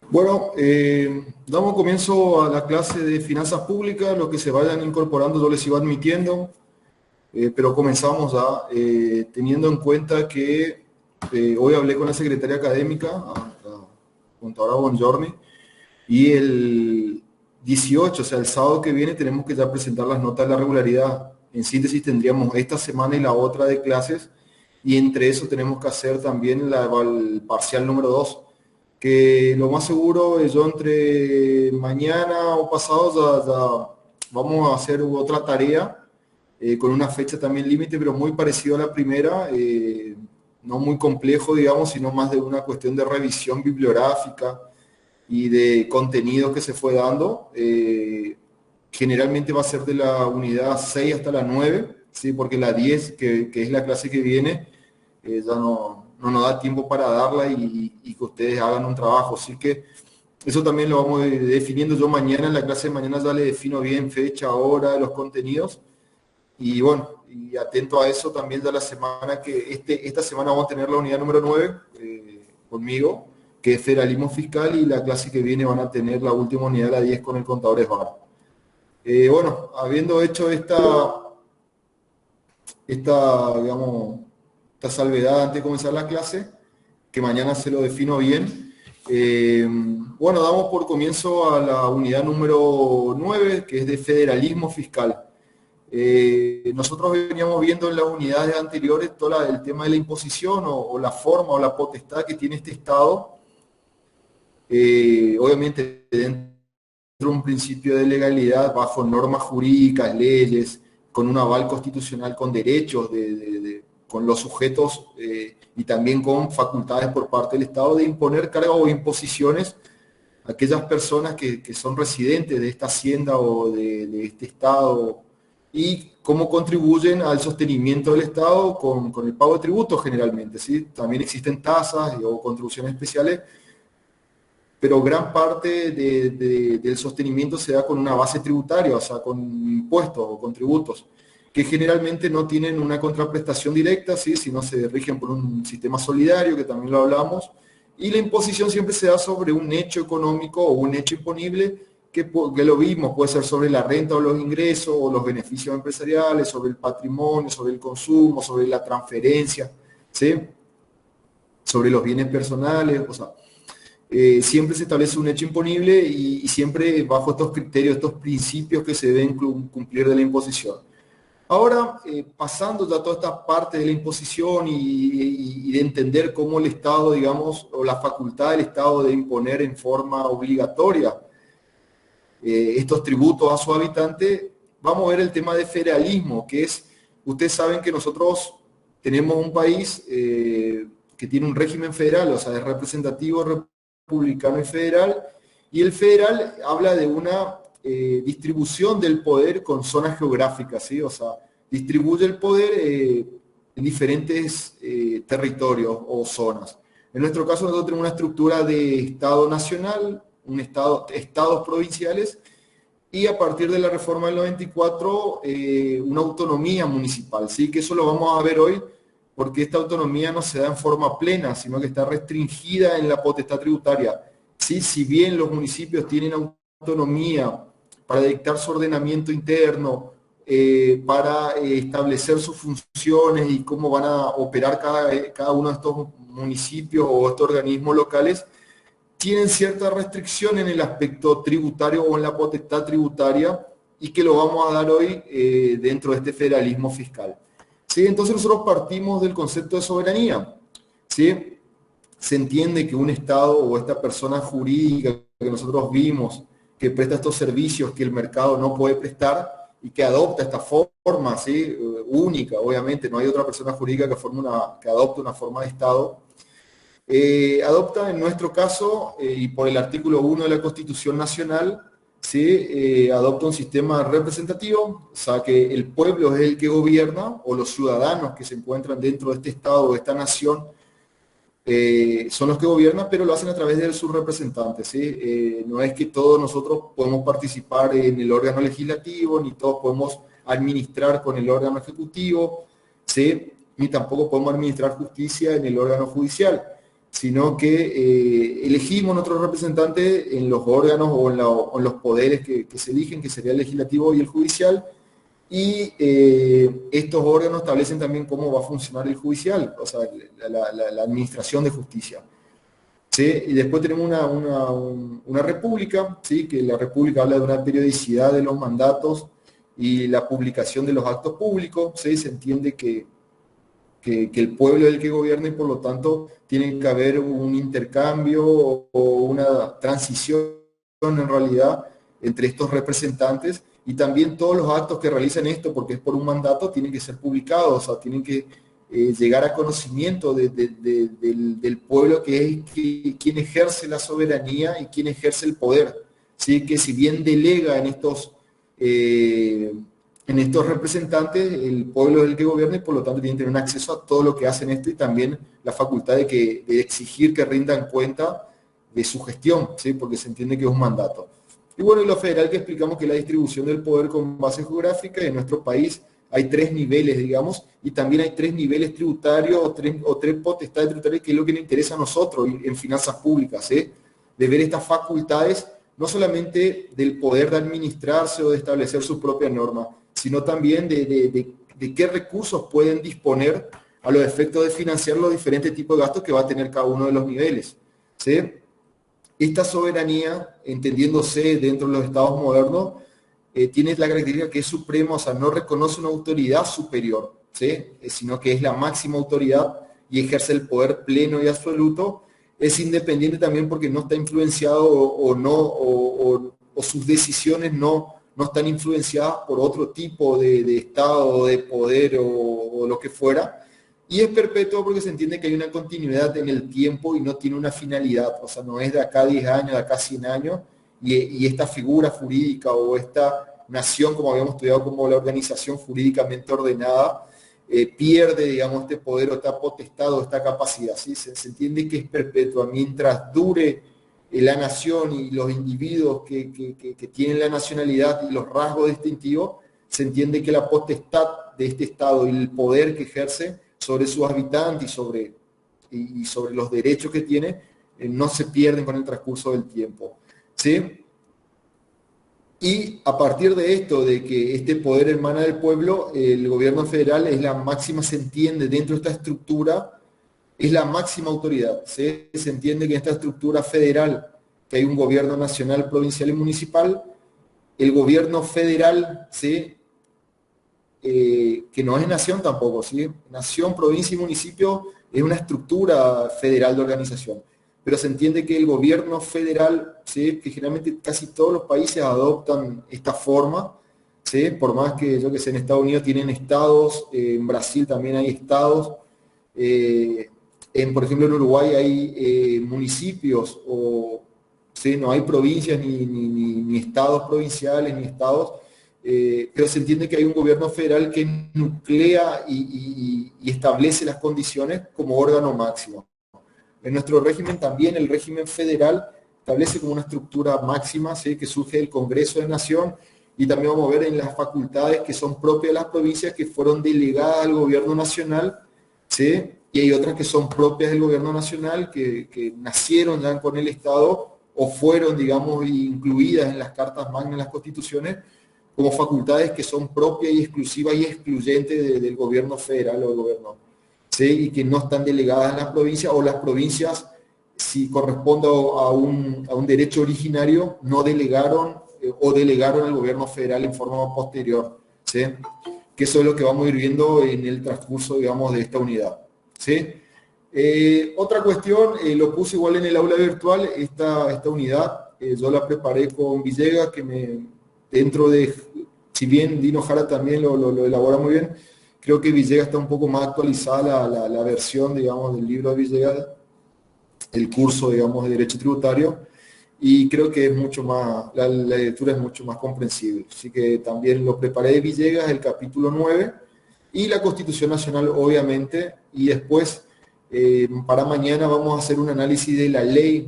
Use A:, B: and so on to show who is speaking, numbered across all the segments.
A: Bueno, damos comienzo a la clase de finanzas públicas, los que se vayan incorporando yo les iba admitiendo, pero comenzamos ya teniendo en cuenta que hoy hablé con la secretaria académica, la contadora Bongiorni, y el 18, o sea, el sábado que viene tenemos que ya presentar las notas de la regularidad. En síntesis tendríamos esta semana y la otra de clases, y entre eso tenemos que hacer también el parcial número 2 que lo más seguro es yo entre mañana o pasado ya vamos a hacer otra tarea con una fecha también límite, pero muy parecido a la primera, no muy complejo, digamos, sino más de una cuestión de revisión bibliográfica y de contenido que se fue dando. Generalmente va a ser de la unidad 6 hasta la 9, ¿sí? Porque la 10, que es la clase que viene, ya no nos da tiempo para darla y que ustedes hagan un trabajo. Así que eso también lo vamos definiendo yo mañana, en la clase de mañana ya le defino bien fecha, hora, los contenidos. Y bueno, y atento a eso también ya la semana esta semana vamos a tener la unidad número 9 conmigo, que es federalismo fiscal, y la clase que viene van a tener la última unidad, la 10 con el contador Esbar. Bueno, habiendo hecho digamos, esta salvedad antes de comenzar la clase, que mañana se lo defino bien. Bueno, damos por comienzo a la unidad número 9, que es de federalismo fiscal. Nosotros veníamos viendo en las unidades anteriores todo el tema de la imposición o la forma o la potestad que tiene este Estado, obviamente dentro de un principio de legalidad, bajo normas jurídicas, leyes, con un aval constitucional, con derechos, con los sujetos y también con facultades por parte del Estado de imponer cargas o imposiciones a aquellas personas que son residentes de esta hacienda o de este Estado, y cómo contribuyen al sostenimiento del Estado con el pago de tributos generalmente, ¿sí? También existen tasas o contribuciones especiales, pero gran parte del sostenimiento se da con una base tributaria, o sea, con impuestos o con tributos, que generalmente no tienen una contraprestación directa, ¿sí? Sino se rigen por un sistema solidario, que también lo hablamos, y la imposición siempre se da sobre un hecho económico o un hecho imponible, que lo vimos, puede ser sobre la renta o los ingresos, o los beneficios empresariales, sobre el patrimonio, sobre el consumo, sobre la transferencia, ¿sí? Sobre los bienes personales, o sea, siempre se establece un hecho imponible y siempre bajo estos criterios, estos principios que se deben cumplir de la imposición. Ahora, pasando ya toda esta parte de la imposición y de entender cómo el Estado, digamos, o la facultad del Estado de imponer en forma obligatoria estos tributos a su habitante, vamos a ver el tema de federalismo, que es, ustedes saben que nosotros tenemos un país que tiene un régimen federal, o sea, es representativo, republicano y federal, y el federal habla de una distribución del poder con zonas geográficas, ¿sí? O sea, distribuye el poder en diferentes territorios o zonas. En nuestro caso, nosotros tenemos una estructura de Estado nacional, estados provinciales, y a partir de la reforma del 94, una autonomía municipal, ¿sí? Que eso lo vamos a ver hoy, porque esta autonomía no se da en forma plena, sino que está restringida en la potestad tributaria. ¿Sí? Si bien los municipios tienen autonomía para dictar su ordenamiento interno, para establecer sus funciones y cómo van a operar cada uno de estos municipios o estos organismos locales, tienen cierta restricción en el aspecto tributario o en la potestad tributaria, y que lo vamos a dar hoy dentro de este federalismo fiscal. ¿Sí? Entonces nosotros partimos del concepto de soberanía. ¿Sí? Se entiende que un Estado o esta persona jurídica que nosotros vimos que presta estos servicios que el mercado no puede prestar y que adopta esta forma, ¿sí? Única, obviamente, no hay otra persona jurídica que adopte una forma de Estado. Adopta en nuestro caso, y por el artículo 1 de la Constitución Nacional, ¿sí? Adopta un sistema representativo, o sea que el pueblo es el que gobierna, o los ciudadanos que se encuentran dentro de este Estado, de esta nación, son los que gobiernan, pero lo hacen a través de sus representantes, ¿sí? No es que todos nosotros podemos participar en el órgano legislativo, ni todos podemos administrar con el órgano ejecutivo, ¿sí? Ni tampoco podemos administrar justicia en el órgano judicial. sino que elegimos nuestros representantes en los órganos o en los poderes que se eligen, que sería el legislativo y el judicial, y estos órganos establecen también cómo va a funcionar el judicial, o sea, la administración de justicia. ¿Sí? Y después tenemos una república, ¿sí? Que la república habla de una periodicidad de los mandatos y la publicación de los actos públicos, ¿sí? Se entiende que el pueblo es el que gobierna y por lo tanto tiene que haber un intercambio o una transición en realidad entre estos representantes, y también todos los actos que realizan esto, porque es por un mandato, tienen que ser publicados, o sea, tienen que llegar a conocimiento del pueblo, que es quien ejerce la soberanía y quien ejerce el poder. ¿Sí? Que si bien delega en estos representantes, el pueblo es el que gobierna y por lo tanto tienen que tener un acceso a todo lo que hacen esto, y también la facultad de exigir que rindan cuenta de su gestión, ¿sí? Porque se entiende que es un mandato. Y bueno, y lo federal, que explicamos que es la distribución del poder con base geográfica. En nuestro país hay 3 niveles, digamos, y también hay 3 niveles tributarios o tres potestades tributarias, que es lo que nos interesa a nosotros en finanzas públicas, ¿eh? De ver estas facultades, no solamente del poder de administrarse o de establecer sus propias normas, sino también de qué recursos pueden disponer a los efectos de financiar los diferentes tipos de gastos que va a tener cada uno de los niveles, ¿sí? Esta soberanía, entendiéndose dentro de los estados modernos, tiene la característica que es suprema, o sea, no reconoce una autoridad superior, ¿sí? Sino que es la máxima autoridad y ejerce el poder pleno y absoluto. Es independiente también porque no está influenciado o sus decisiones no están influenciadas por otro tipo de estado, de poder o lo que fuera. Y es perpetuo porque se entiende que hay una continuidad en el tiempo y no tiene una finalidad, o sea, no es de acá a 10 años, de acá a 100 años, y esta figura jurídica o esta nación, como habíamos estudiado, como la organización jurídicamente ordenada, pierde, digamos, este poder o esta potestad o esta capacidad, ¿sí? Se entiende que es perpetua mientras dure la nación y los individuos que tienen la nacionalidad y los rasgos distintivos. Se entiende que la potestad de este Estado y el poder que ejerce sobre sus habitantes y sobre los derechos que tiene, no se pierden con el transcurso del tiempo, ¿sí? Y a partir de esto, de que este poder emana del pueblo, el gobierno federal es la máxima, se entiende dentro de esta estructura, es la máxima autoridad, ¿sí? Se entiende que en esta estructura federal, que hay un gobierno nacional, provincial y municipal, el gobierno federal, ¿sí? Que no es nación tampoco, ¿sí? Nación, provincia y municipio es una estructura federal de organización, pero se entiende que el gobierno federal, ¿sí? Que generalmente casi todos los países adoptan esta forma, ¿sí? Por más que, yo que sé, en Estados Unidos tienen estados, en Brasil también hay estados, por ejemplo en Uruguay hay municipios, ¿sí? No hay provincias ni estados provinciales ni estados, pero se entiende que hay un gobierno federal que nuclea y establece las condiciones como órgano máximo. En nuestro régimen también, el régimen federal establece como una estructura máxima, ¿sí? Que surge del Congreso de Nación, y también vamos a ver en las facultades que son propias de las provincias, que fueron delegadas al gobierno nacional, ¿sí? Y hay otras que son propias del gobierno nacional, que nacieron ya con el Estado o fueron, digamos, incluidas en las cartas magnas, en las constituciones, como facultades que son propias y exclusivas y excluyentes del gobierno federal o del gobierno, ¿sí? Y que no están delegadas en las provincias, o las provincias, si corresponde a un derecho originario, no delegaron o delegaron al gobierno federal en forma posterior, ¿sí? Que eso es lo que vamos a ir viendo en el transcurso, digamos, de esta unidad, ¿sí? Otra cuestión, lo puse igual en el aula virtual, esta unidad, yo la preparé con Villegas, dentro de, si bien Dino Jara también lo elabora muy bien, creo que Villegas está un poco más actualizada la versión, digamos, del libro de Villegas, el curso, digamos, de Derecho Tributario, y creo que es mucho más, la lectura es mucho más comprensible. Así que también lo preparé de Villegas, el capítulo 9, y la Constitución Nacional, obviamente, y después, para mañana vamos a hacer un análisis de la ley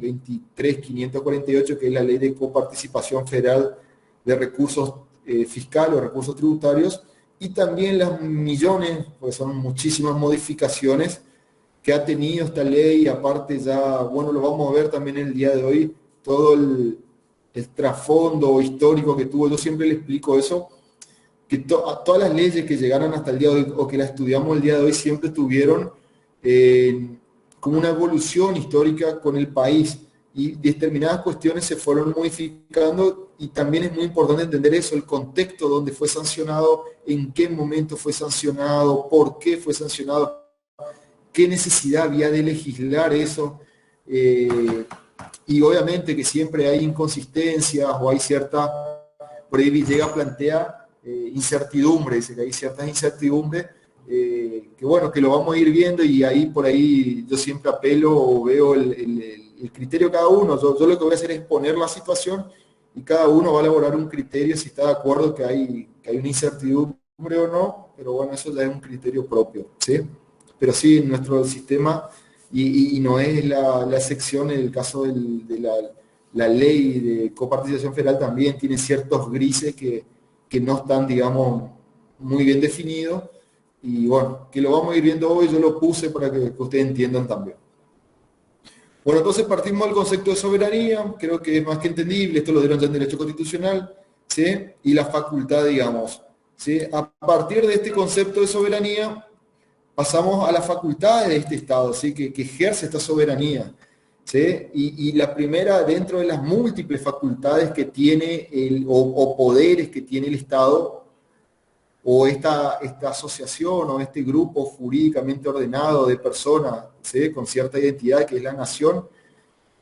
A: 23.548, que es la ley de coparticipación federal de recursos fiscales o recursos tributarios, y también las millones, pues son muchísimas modificaciones que ha tenido esta ley, aparte ya, bueno, lo vamos a ver también el día de hoy, todo el trasfondo histórico que tuvo. Yo siempre le explico eso, que todas las leyes que llegaron hasta el día de hoy o que las estudiamos el día de hoy siempre tuvieron como una evolución histórica con el país y determinadas cuestiones se fueron modificando y también es muy importante entender eso, el contexto donde fue sancionado, en qué momento fue sancionado, por qué fue sancionado, qué necesidad había de legislar eso. Y obviamente que siempre hay inconsistencias o hay cierta, por ahí llega a plantear incertidumbre, dice que hay ciertas incertidumbres, que bueno, que lo vamos a ir viendo y ahí por ahí yo siempre apelo o veo el criterio de cada uno. Yo lo que voy a hacer es poner la situación y cada uno va a elaborar un criterio si está de acuerdo que hay una incertidumbre o no, pero bueno, eso ya es un criterio propio, ¿sí? Pero sí, en nuestro sistema, y no es la excepción en el caso de la ley de coparticipación federal, también tiene ciertos grises que no están, digamos, muy bien definidos, y bueno, que lo vamos a ir viendo hoy, yo lo puse para que ustedes entiendan también. Bueno, entonces partimos del concepto de soberanía, creo que es más que entendible, esto lo dieron ya en Derecho Constitucional, ¿sí? Y la facultad, digamos, ¿sí? A partir de este concepto de soberanía, pasamos a las facultades de este Estado, ¿sí? que ejerce esta soberanía. ¿Sí? Y la primera, dentro de las múltiples facultades que tiene o poderes que tiene el Estado, o esta asociación o este grupo jurídicamente ordenado de personas, ¿sí? Con cierta identidad que es la nación,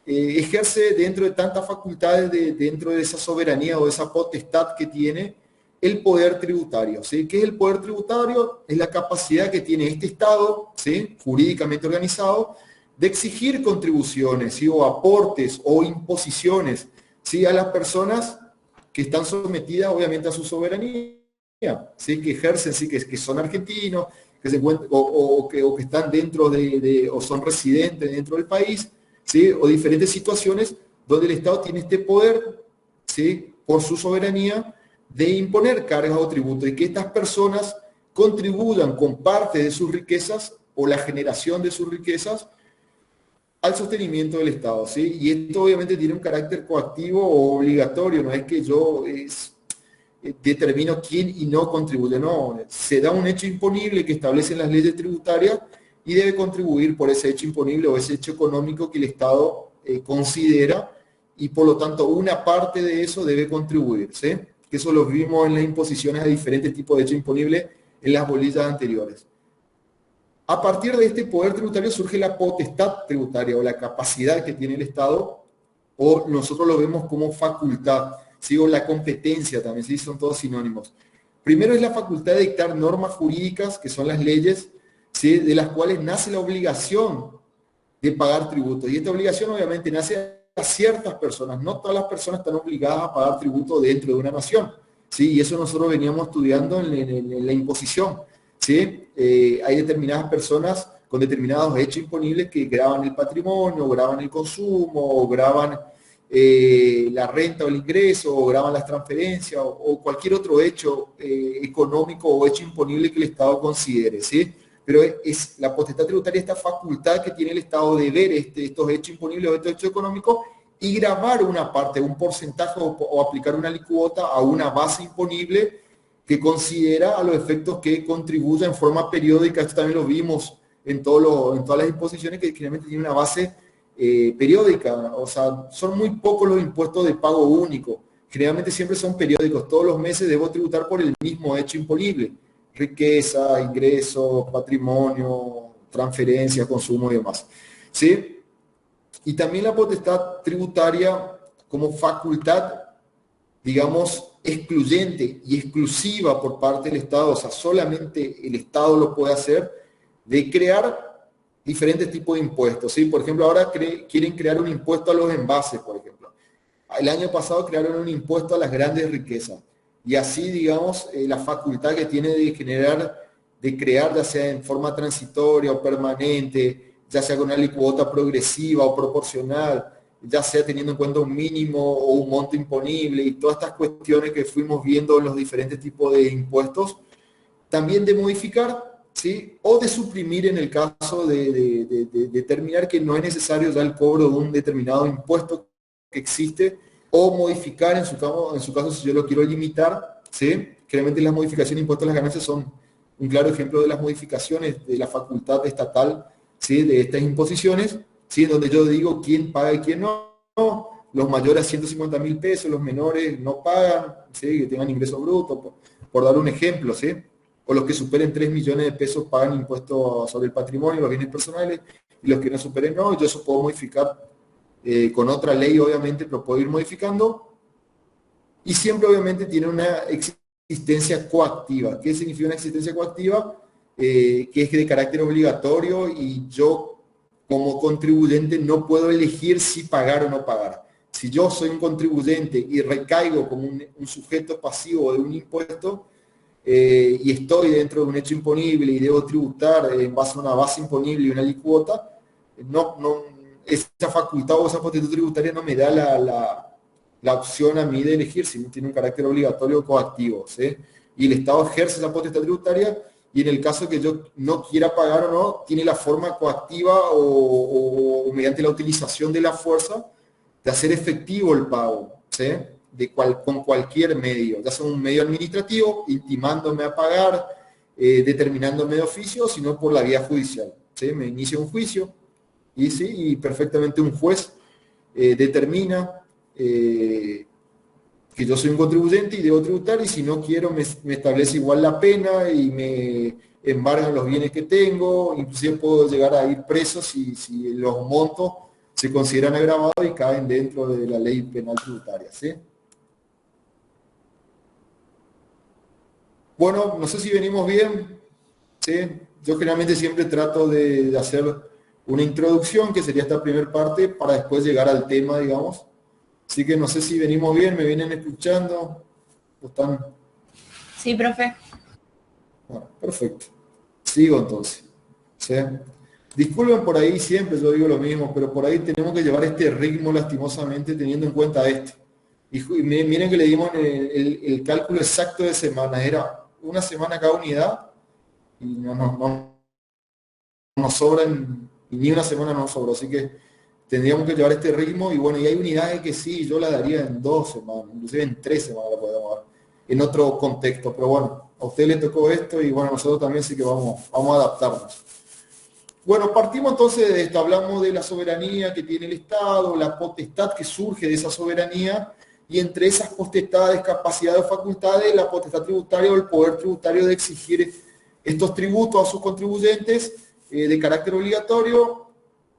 A: ejerce dentro de tantas facultades, dentro de esa soberanía o de esa potestad que tiene, el poder tributario. ¿Sí? ¿Qué es el poder tributario? Es la capacidad que tiene este Estado, ¿sí? Jurídicamente organizado, de exigir contribuciones, ¿sí? O aportes o imposiciones, ¿sí? A las personas que están sometidas obviamente a su soberanía, ¿sí? Que ejercen, ¿sí? que son argentinos, que se encuentran, o que están dentro o son residentes dentro del país, ¿sí? O diferentes situaciones donde el Estado tiene este poder, ¿sí? Por su soberanía, de imponer cargas o tributos y que estas personas contribuyan con parte de sus riquezas o la generación de sus riquezas al sostenimiento del Estado, ¿sí? Y esto obviamente tiene un carácter coactivo o obligatorio, no es que yo determino quién y no contribuye, no, se da un hecho imponible que establecen las leyes tributarias y debe contribuir por ese hecho imponible o ese hecho económico que el Estado considera y por lo tanto una parte de eso debe contribuir, ¿sí? Que eso lo vimos en las imposiciones a diferentes tipos de hecho imponible en las bolillas anteriores. A partir de este poder tributario surge la potestad tributaria o la capacidad que tiene el Estado, o nosotros lo vemos como facultad, ¿sí? O la competencia también, ¿sí? Son todos sinónimos. Primero es la facultad de dictar normas jurídicas, que son las leyes, ¿sí? De las cuales nace la obligación de pagar tributos. Y esta obligación obviamente nace a ciertas personas, no todas las personas están obligadas a pagar tributo dentro de una nación, ¿sí? Y eso nosotros veníamos estudiando en la imposición, ¿sí? Hay determinadas personas con determinados hechos imponibles que graban el patrimonio, graban el consumo, graban la renta o el ingreso, o graban las transferencias, o cualquier otro hecho económico o hecho imponible que el Estado considere, ¿sí? Pero es la potestad tributaria, esta facultad que tiene el Estado de ver estos hechos imponibles o estos hechos económicos y grabar una parte, un porcentaje o aplicar una alícuota a una base imponible que considera a los efectos que contribuya en forma periódica. Esto también lo vimos en todas las imposiciones que generalmente tienen una base periódica. O sea, son muy pocos los impuestos de pago único. Generalmente siempre son periódicos. Todos los meses debo tributar por el mismo hecho imponible. Riqueza, ingreso, patrimonio, transferencia, consumo y demás. ¿Sí? Y también la potestad tributaria como facultad, digamos, excluyente y exclusiva por parte del Estado, o sea, solamente el Estado lo puede hacer, de crear diferentes tipos de impuestos, ¿sí? Por ejemplo, ahora quieren crear un impuesto a los envases, por ejemplo. El año pasado crearon un impuesto a las grandes riquezas. Y así, digamos, la facultad que tiene de crear, ya sea en forma transitoria o permanente, ya sea con una alícuota progresiva o proporcional, ya sea teniendo en cuenta un mínimo o un monto imponible y todas estas cuestiones que fuimos viendo en los diferentes tipos de impuestos, también de modificar ¿sí? O de suprimir en el caso de determinar que no es necesario ya el cobro de un determinado impuesto que existe, o modificar en su caso si yo lo quiero limitar, ¿sí? Generalmente las modificaciones de impuestos a las ganancias son un claro ejemplo de las modificaciones de la facultad estatal, ¿sí? De estas imposiciones, ¿sí? En donde yo digo quién paga y quién no. Los mayores a 150.000 pesos, los menores no pagan, ¿sí? Que tengan ingreso bruto, por dar un ejemplo, ¿sí? O los que superen 3 millones de pesos pagan impuestos sobre el patrimonio, los bienes personales, y los que no superen no. Yo eso puedo modificar con otra ley, obviamente, pero puedo ir modificando. Y siempre, obviamente, tiene una existencia coactiva. ¿Qué significa una existencia coactiva? Que es de carácter obligatorio y yo, como contribuyente, no puedo elegir si pagar o no pagar. Si yo soy un contribuyente y recaigo como un sujeto pasivo de un impuesto, y estoy dentro de un hecho imponible y debo tributar en base a una base imponible y una alicuota, esa facultad o esa potestad tributaria no me da la opción a mí de elegir si tiene un carácter obligatorio o coactivo, ¿sí? Y el Estado ejerce esa potestad tributaria y en el caso que yo no quiera pagar o no, tiene la forma coactiva o mediante la utilización de la fuerza de hacer efectivo el pago, ¿sí? Con cualquier medio, ya sea un medio administrativo, intimándome a pagar, determinándome de oficio, sino por la vía judicial, ¿sí? Me inicia un juicio y, sí, y perfectamente un juez determina que yo soy un contribuyente y debo tributar, y si no quiero me establece igual la pena y me embargan los bienes que tengo, inclusive puedo llegar a ir preso si los montos se consideran agravados y caen dentro de la ley penal tributaria, ¿sí? Bueno, no sé si venimos bien, ¿sí? Yo generalmente siempre trato de hacer una introducción, que sería esta primera parte, para después llegar al tema, digamos. Así que no sé si venimos bien, me vienen escuchando, o están...
B: Sí, profe.
A: Bueno, perfecto. Sigo entonces, ¿sí? Disculpen por ahí, siempre yo digo lo mismo, pero por ahí tenemos que llevar este ritmo lastimosamente teniendo en cuenta esto. Y miren que le dimos el cálculo exacto de semanas, era una semana cada unidad y no nos sobran, ni una semana nos sobró, así que tendríamos que llevar este ritmo. Y bueno, y hay unidades que sí, yo la daría en 2 semanas, inclusive en 3 semanas la podemos dar, en otro contexto, pero bueno, a usted le tocó esto y bueno, nosotros también sí que vamos a adaptarnos. Bueno, partimos entonces de esto, hablamos de la soberanía que tiene el Estado, la potestad que surge de esa soberanía, y entre esas potestades, capacidades o facultades, la potestad tributaria o el poder tributario de exigir estos tributos a sus contribuyentes de carácter obligatorio.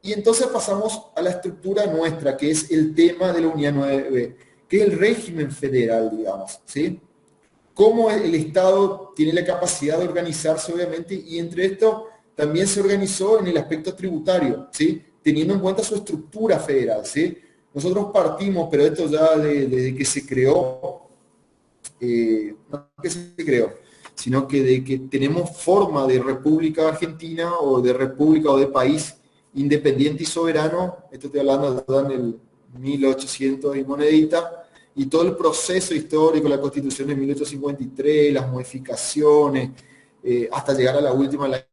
A: Y entonces pasamos a la estructura nuestra, que es el tema de la unidad 9b, que es el régimen federal, digamos, ¿sí? Cómo el Estado tiene la capacidad de organizarse, obviamente, y entre esto también se organizó en el aspecto tributario, ¿sí? Teniendo en cuenta su estructura federal, ¿sí? Nosotros partimos, pero esto ya desde que se creó, no que se creó, sino que de que tenemos forma de República Argentina o de República o de país independiente y soberano. Esto estoy hablando en el 1800 y monedita, y todo el proceso histórico, la Constitución de 1853, las modificaciones, hasta llegar a la última, el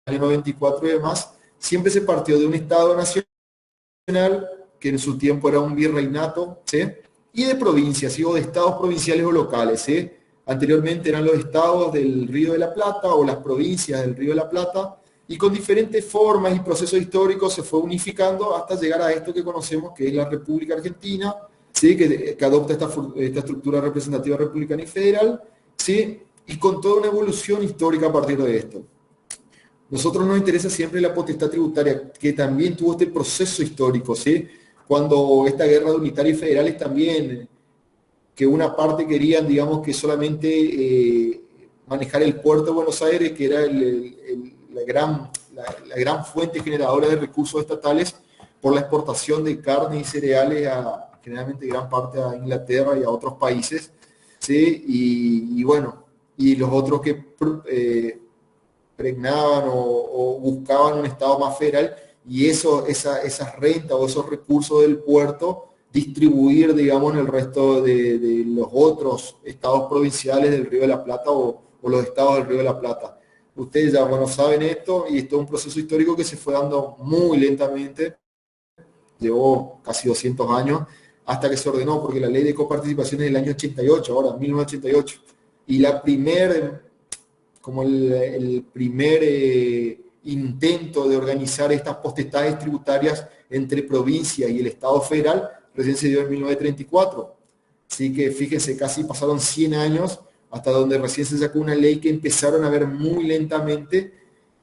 A: año 94 y demás, siempre se partió de un Estado nacional, que en su tiempo era un virreinato, ¿sí? Y de provincias, ¿sí? O de estados provinciales o locales, ¿sí? Anteriormente eran los estados del Río de la Plata o las provincias del Río de la Plata, y con diferentes formas y procesos históricos se fue unificando hasta llegar a esto que conocemos, que es la República Argentina, ¿sí? Que adopta esta estructura representativa republicana y federal, ¿sí? Y con toda una evolución histórica a partir de esto. Nosotros nos interesa siempre la potestad tributaria, que también tuvo este proceso histórico, ¿sí? Cuando esta guerra de unitarios y federales también, que una parte querían, digamos, que solamente manejar el puerto de Buenos Aires, que era la gran fuente generadora de recursos estatales por la exportación de carne y cereales a generalmente gran parte a Inglaterra y a otros países, ¿sí? Y bueno, y los otros que pregnaban o buscaban un Estado más federal, y esas rentas o esos recursos del puerto distribuir, digamos, en el resto de los otros estados provinciales del Río de la Plata o los estados del Río de la Plata. ustedes ya, bueno, saben esto, y esto es un proceso histórico que se fue dando muy lentamente, llevó casi 200 años, hasta que se ordenó, porque la ley de coparticipación es del año 88, ahora, 1988. Y la primer, como el primer intento de organizar estas potestades tributarias entre provincias y el Estado federal, recién se dio en 1934. Así que fíjense, casi pasaron 100 años hasta donde recién se sacó una ley que empezaron a ver muy lentamente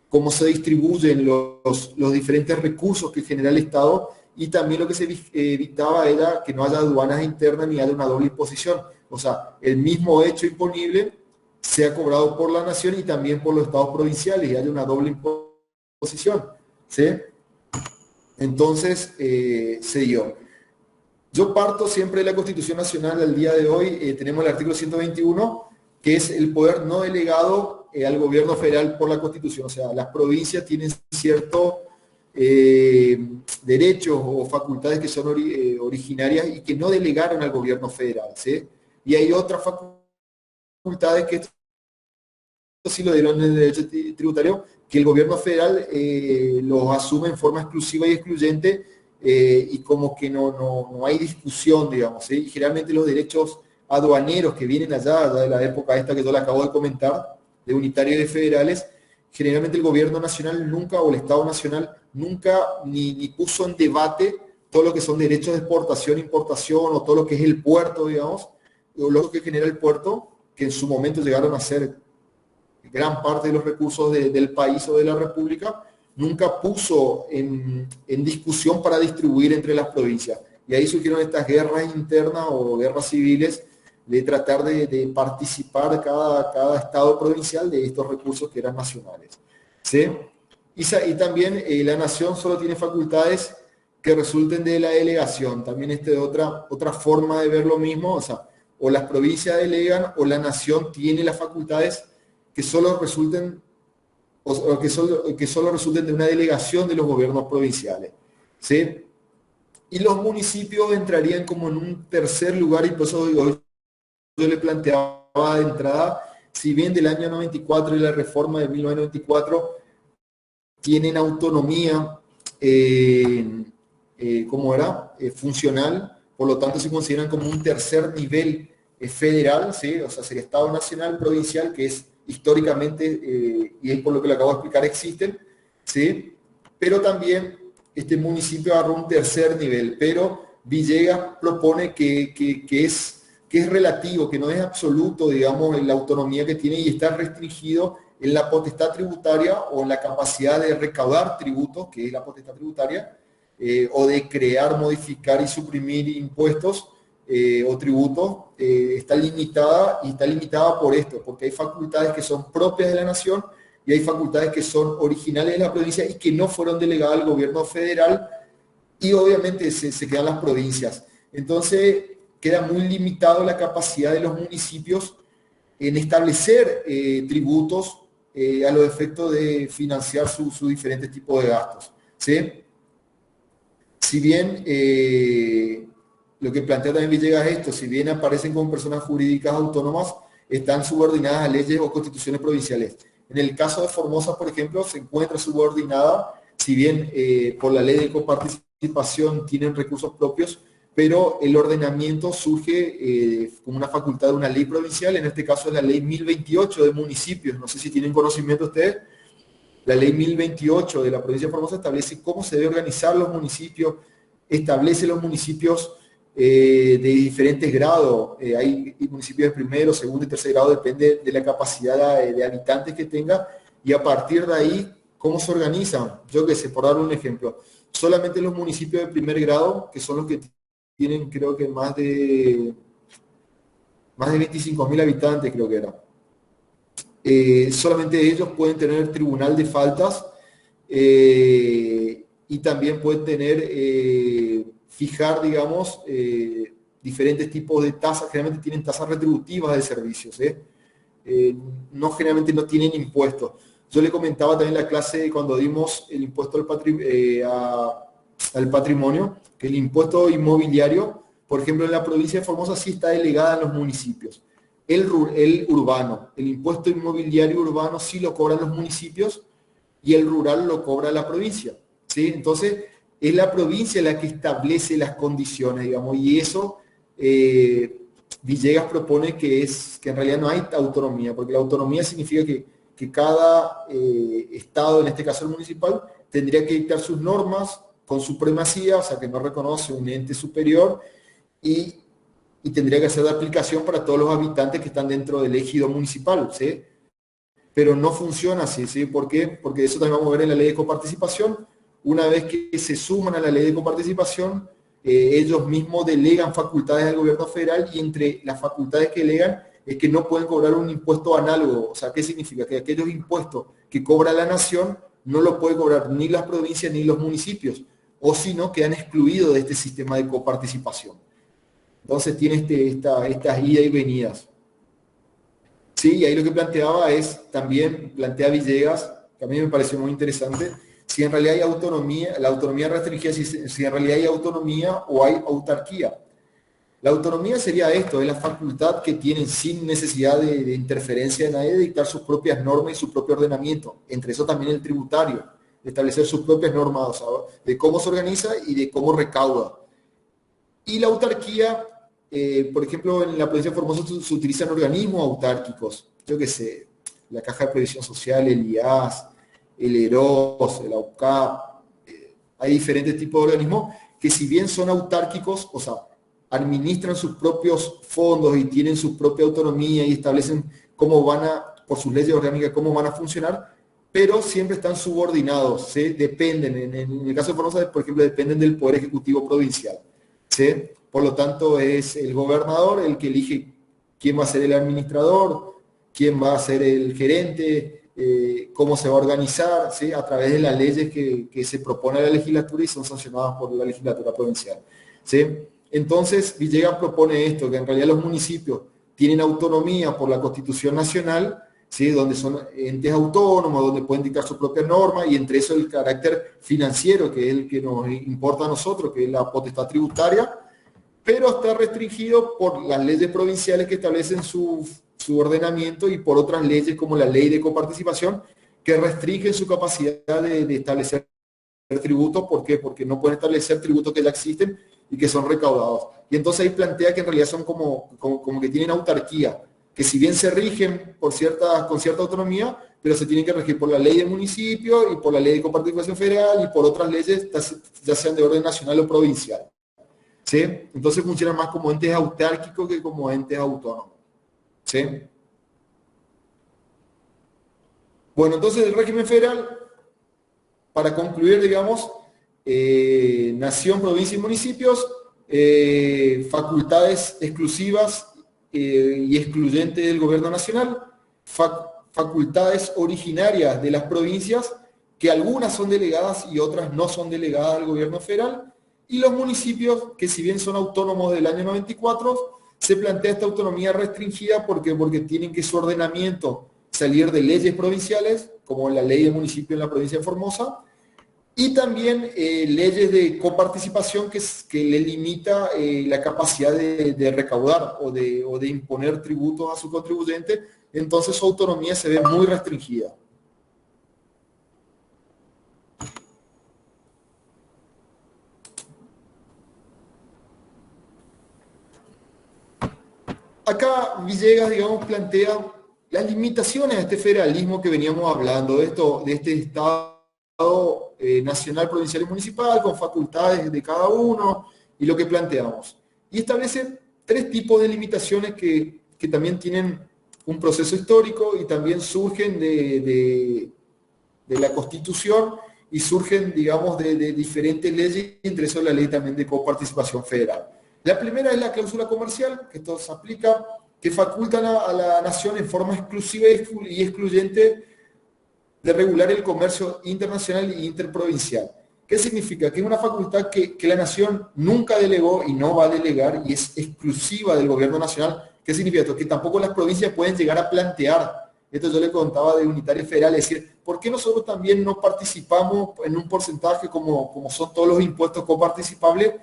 A: cómo se distribuyen los diferentes recursos que genera el Estado, y también lo que se evitaba era que no haya aduanas internas ni haya una doble imposición. O sea, el mismo hecho imponible sea cobrado por la nación y también por los estados provinciales y haya una doble imposición. ¿Sí? Entonces, se dio. Yo parto siempre de la Constitución Nacional al día de hoy. Tenemos el artículo 121, que es el poder no delegado al gobierno federal por la Constitución. O sea, las provincias tienen ciertos derechos o facultades que son originarias y que no delegaron al gobierno federal. ¿Sí? Y hay otras facultades que esto sí lo dieron en el derecho tributario, que el gobierno federal los asume en forma exclusiva y excluyente, y como que no hay discusión, digamos. ¿Sí? Y generalmente los derechos aduaneros que vienen allá de la época esta que yo le acabo de comentar, de unitarios y de federales, generalmente el gobierno nacional nunca, o el Estado nacional, nunca ni puso en debate todo lo que son derechos de exportación, importación, o todo lo que es el puerto, digamos, o lo que genera el puerto, que en su momento llegaron a ser gran parte de los recursos del país o de la república, nunca puso en discusión para distribuir entre las provincias. Y ahí surgieron estas guerras internas o guerras civiles de tratar de participar cada estado provincial de estos recursos que eran nacionales. ¿Sí? Y también la nación solo tiene facultades que resulten de la delegación. También otra forma de ver lo mismo, o sea, o las provincias delegan o la nación tiene las facultades que solo resulten que solo resulten de una delegación de los gobiernos provinciales. ¿Sí? Y los municipios entrarían como en un tercer lugar, y por eso yo le planteaba de entrada, si bien del año 94 y la reforma de 1994 tienen autonomía, ¿cómo era? Funcional, por lo tanto se consideran como un tercer nivel federal, ¿sí? O sea, sería Estado nacional, provincial, que es históricamente, y es por lo que le acabo de explicar, existen, ¿sí? Pero también este municipio agarró un tercer nivel, pero Villegas propone que es relativo, que no es absoluto, digamos, en la autonomía que tiene, y está restringido en la potestad tributaria o en la capacidad de recaudar tributos, que es la potestad tributaria, o de crear, modificar y suprimir impuestos o tributos, está limitada por esto, porque hay facultades que son propias de la nación y hay facultades que son originales de la provincia y que no fueron delegadas al gobierno federal, y obviamente se quedan las provincias. Entonces queda muy limitado la capacidad de los municipios en establecer tributos a los efectos de financiar sus diferentes tipos de gastos. ¿Sí? Si bien lo que plantea también Villegas es esto, si bien aparecen como personas jurídicas autónomas, están subordinadas a leyes o constituciones provinciales. En el caso de Formosa, por ejemplo, se encuentra subordinada, si bien por la ley de coparticipación tienen recursos propios, pero el ordenamiento surge como una facultad de una ley provincial, en este caso es la ley 1028 de municipios. No sé si tienen conocimiento ustedes. La ley 1028 de la provincia de Formosa establece cómo se debe organizar los municipios, establece los municipios de diferentes grados. Hay municipios de primero, segundo y tercer grado, depende de la capacidad de habitantes que tenga, y a partir de ahí, ¿cómo se organizan? Yo qué sé, por dar un ejemplo, solamente los municipios de primer grado, que son los que tienen creo que más de 25.000 habitantes, creo que era. Solamente ellos pueden tener tribunal de faltas, y también pueden fijar, digamos, diferentes tipos de tasas. Generalmente tienen tasas retributivas de servicios, generalmente no tienen impuestos. Yo le comentaba también en la clase cuando dimos el impuesto al patrimonio, que el impuesto inmobiliario, por ejemplo, en la provincia de Formosa sí está delegada en los municipios, el urbano. El impuesto inmobiliario urbano sí lo cobran los municipios y el rural lo cobra la provincia, ¿sí? Entonces, es la provincia la que establece las condiciones, digamos, y eso Villegas propone que en realidad no hay autonomía, porque la autonomía significa que cada estado, en este caso el municipal, tendría que dictar sus normas con supremacía, o sea, que no reconoce un ente superior, y tendría que ser de aplicación para todos los habitantes que están dentro del ejido municipal, ¿sí? Pero no funciona así, ¿sí? ¿Por qué? Porque eso también vamos a ver en la ley de coparticipación. Una vez que se suman a la ley de coparticipación, ellos mismos delegan facultades al gobierno federal, y entre las facultades que delegan es que no pueden cobrar un impuesto análogo. O sea, ¿qué significa? Que aquellos impuestos que cobra la nación no lo puede cobrar ni las provincias ni los municipios, o si no, quedan excluidos de este sistema de coparticipación. Entonces tiene estas idas y venidas. Sí, y ahí lo que planteaba también plantea Villegas, que a mí me pareció muy interesante, si en realidad hay autonomía, la autonomía restringida, si en realidad hay autonomía o hay autarquía. La autonomía sería esto, es la facultad que tienen sin necesidad de interferencia de nadie de dictar sus propias normas y su propio ordenamiento, entre eso también el tributario, de establecer sus propias normas, ¿sabes? De cómo se organiza y de cómo recauda. Y la autarquía, por ejemplo, en la provincia de Formosa se utilizan organismos autárquicos, yo qué sé, la Caja de Previsión Social, el IAS, el EROS, el AUCAP, hay diferentes tipos de organismos que, si bien son autárquicos, o sea, administran sus propios fondos y tienen su propia autonomía y establecen cómo por sus leyes orgánicas, cómo van a funcionar, pero siempre están subordinados, ¿sí? Dependen, en el caso de Formosa, por ejemplo, dependen del Poder Ejecutivo Provincial, ¿sí? Por lo tanto, es el gobernador el que elige quién va a ser el administrador, quién va a ser el gerente, cómo se va a organizar, ¿sí? A través de las leyes que se propone a la legislatura y son sancionadas por la legislatura provincial, ¿sí? Entonces, Villegas propone esto, que en realidad los municipios tienen autonomía por la Constitución Nacional, ¿sí? Donde son entes autónomos, donde pueden dictar sus propias normas, y entre eso el carácter financiero, que es el que nos importa a nosotros, que es la potestad tributaria, pero está restringido por las leyes provinciales que establecen su ordenamiento, y por otras leyes como la ley de coparticipación, que restringen su capacidad de establecer tributos. ¿Por qué? Porque no pueden establecer tributos que ya existen y que son recaudados. Y entonces ahí plantea que en realidad son como que tienen autarquía, que si bien se rigen con cierta autonomía, pero se tienen que regir por la ley de municipio y por la ley de coparticipación federal y por otras leyes, ya sean de orden nacional o provincial, ¿sí? Entonces funcionan más como entes autárquicos que como entes autónomos, ¿sí? Bueno, entonces el régimen federal, para concluir, digamos, nación, provincia y municipios, facultades exclusivas y excluyentes del gobierno nacional, facultades originarias de las provincias, que algunas son delegadas y otras no son delegadas al gobierno federal, y los municipios, que si bien son autónomos del año 94, se plantea esta autonomía restringida porque tienen que su ordenamiento salir de leyes provinciales, como la ley de municipio en la provincia de Formosa, y también leyes de coparticipación que le limita la capacidad de recaudar o de imponer tributos a su contribuyente. Entonces su autonomía se ve muy restringida. Acá Villegas, digamos, plantea las limitaciones de este federalismo que veníamos hablando, de este Estado nacional, provincial y municipal, con facultades de cada uno, y lo que planteamos. Y establece tres tipos de limitaciones que también tienen un proceso histórico y también surgen de la Constitución y surgen, digamos, de diferentes leyes, entre eso la ley también de coparticipación federal. La primera es la cláusula comercial, que esto se aplica, que facultan a la nación en forma exclusiva y excluyente de regular el comercio internacional e interprovincial. ¿Qué significa? Que es una facultad que la nación nunca delegó y no va a delegar, y es exclusiva del gobierno nacional. ¿Qué significa esto? Que tampoco las provincias pueden llegar a plantear. Esto yo le contaba de unitarios federales, es decir, ¿por qué nosotros también no participamos en un porcentaje como son todos los impuestos coparticipables?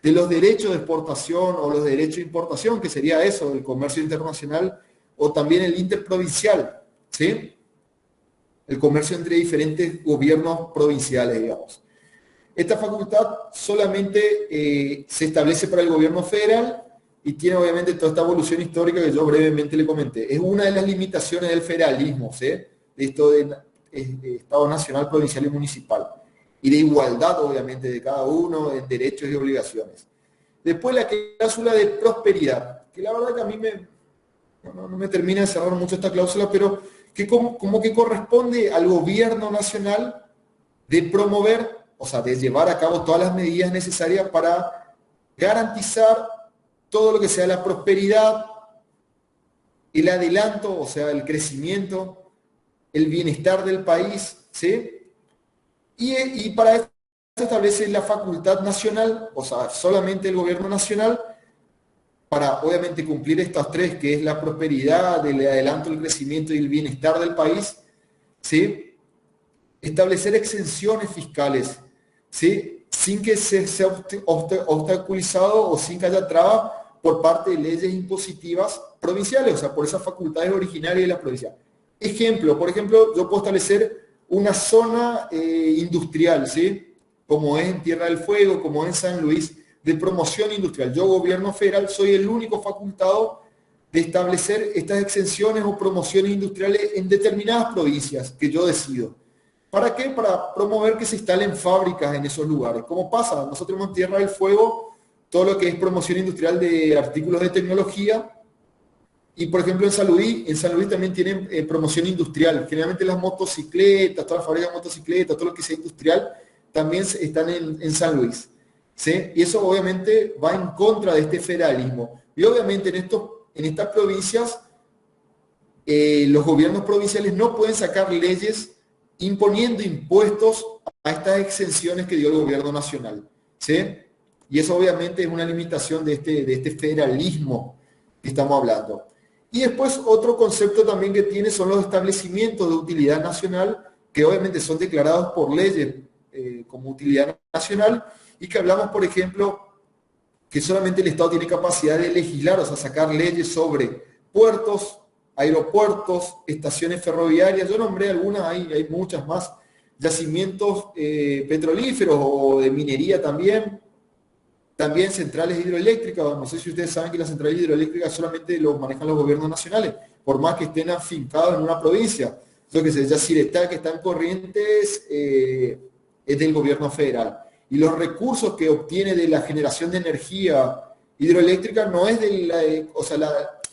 A: de los derechos de exportación o los derechos de importación, que sería eso, el comercio internacional, o también el interprovincial, ¿sí? El comercio entre diferentes gobiernos provinciales, digamos. Esta facultad solamente se establece para el gobierno federal y tiene obviamente toda esta evolución histórica que yo brevemente le comenté. Es una de las limitaciones del federalismo, ¿sí? De esto de Estado nacional, provincial y municipal. Y de igualdad, obviamente, de cada uno en derechos y obligaciones. Después la cláusula de prosperidad, que la verdad que a mí no me termina de cerrar mucho esta cláusula, pero que como que corresponde al gobierno nacional de promover, o sea, de llevar a cabo todas las medidas necesarias para garantizar todo lo que sea la prosperidad, el adelanto, o sea, el crecimiento, el bienestar del país, ¿sí? Y para esto se establece la facultad nacional, o sea, solamente el gobierno nacional, para obviamente cumplir estas tres, que es la prosperidad, el adelanto, el crecimiento y el bienestar del país, ¿sí? Establecer exenciones fiscales, ¿sí? Sin que sea obstaculizado o sin que haya trabas por parte de leyes impositivas provinciales, o sea, por esas facultades originarias de la provincia. Ejemplo, por ejemplo, yo puedo establecer una zona industrial, ¿sí? Como es en Tierra del Fuego, como es en San Luis, de promoción industrial. Yo, gobierno federal, soy el único facultado de establecer estas exenciones o promociones industriales en determinadas provincias que yo decido. ¿Para qué? Para promover que se instalen fábricas en esos lugares. ¿Cómo pasa? Nosotros tenemos en Tierra del Fuego todo lo que es promoción industrial de artículos de tecnología. Y por ejemplo en San Luis también tienen promoción industrial. Generalmente las motocicletas, todas las fábricas de motocicletas, todo lo que sea industrial, también están en San Luis, ¿sí? Y eso obviamente va en contra de este federalismo. Y obviamente en estas provincias, los gobiernos provinciales no pueden sacar leyes imponiendo impuestos a estas exenciones que dio el gobierno nacional, ¿sí? Y eso obviamente es una limitación de este federalismo que estamos hablando. Y después otro concepto también que tiene son los establecimientos de utilidad nacional, que obviamente son declarados por leyes como utilidad nacional, y que hablamos, por ejemplo, que solamente el Estado tiene capacidad de legislar, o sea, sacar leyes sobre puertos, aeropuertos, estaciones ferroviarias. Yo nombré algunas, hay muchas más, yacimientos petrolíferos o de minería también centrales hidroeléctricas. No sé si ustedes saben que las centrales hidroeléctricas solamente los manejan los gobiernos nacionales, por más que estén afincados en una provincia. Lo que se Yacyretá, que está en Corrientes, es del gobierno federal. Y los recursos que obtiene de la generación de energía hidroeléctrica no es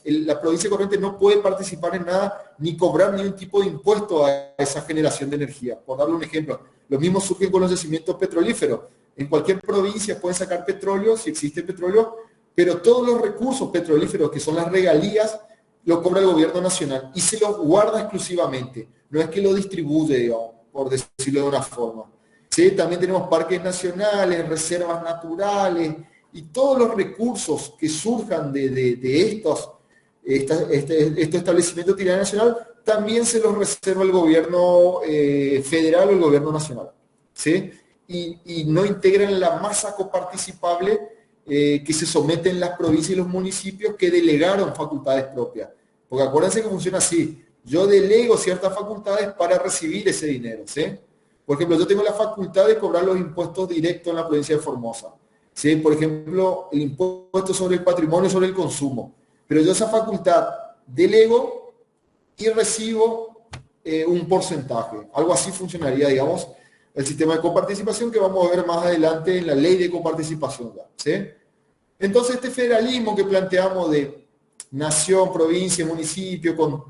A: la provincia de Corrientes no puede participar en nada, ni cobrar ningún tipo de impuesto a esa generación de energía. Por darle un ejemplo, lo mismo surge con los yacimientos petrolíferos. En cualquier provincia pueden sacar petróleo, si existe petróleo, pero todos los recursos petrolíferos, que son las regalías, lo cobra el gobierno nacional y se los guarda exclusivamente. No es que lo distribuye, digamos, por decirlo de una forma. ¿Sí? También tenemos parques nacionales, reservas naturales y todos los recursos que surjan de estos establecimientos de utilidad nacional también se los reserva el gobierno federal o el gobierno nacional, ¿sí? Y no integran la masa coparticipable que se someten las provincias y los municipios que delegaron facultades propias. Porque acuérdense que funciona así. Yo delego ciertas facultades para recibir ese dinero, ¿sí? Por ejemplo, yo tengo la facultad de cobrar los impuestos directos en la provincia de Formosa, ¿sí? Por ejemplo, el impuesto sobre el patrimonio y sobre el consumo. Pero yo esa facultad delego y recibo un porcentaje. Algo así funcionaría, digamos, el sistema de coparticipación que vamos a ver más adelante en la ley de coparticipación, ¿sí? Entonces este federalismo que planteamos de nación, provincia, municipio, con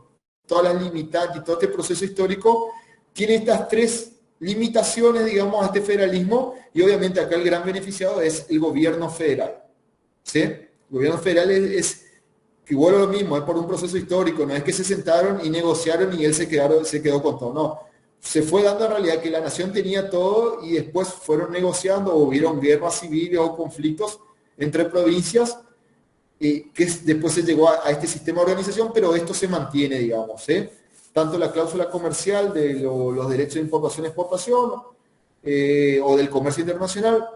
A: todas las limitantes y todo este proceso histórico, tiene estas tres limitaciones, digamos, a este federalismo, y obviamente acá el gran beneficiado es el gobierno federal, ¿sí? El gobierno federal es que igual lo mismo, es por un proceso histórico, no es que se sentaron y negociaron y él se quedó con todo, no. Se fue dando en realidad que la nación tenía todo y después fueron negociando, o hubieron guerras civiles o conflictos entre provincias, que después se llegó a este sistema de organización, pero esto se mantiene, digamos, ¿eh? Tanto la cláusula comercial de los derechos de importación y exportación, o del comercio internacional,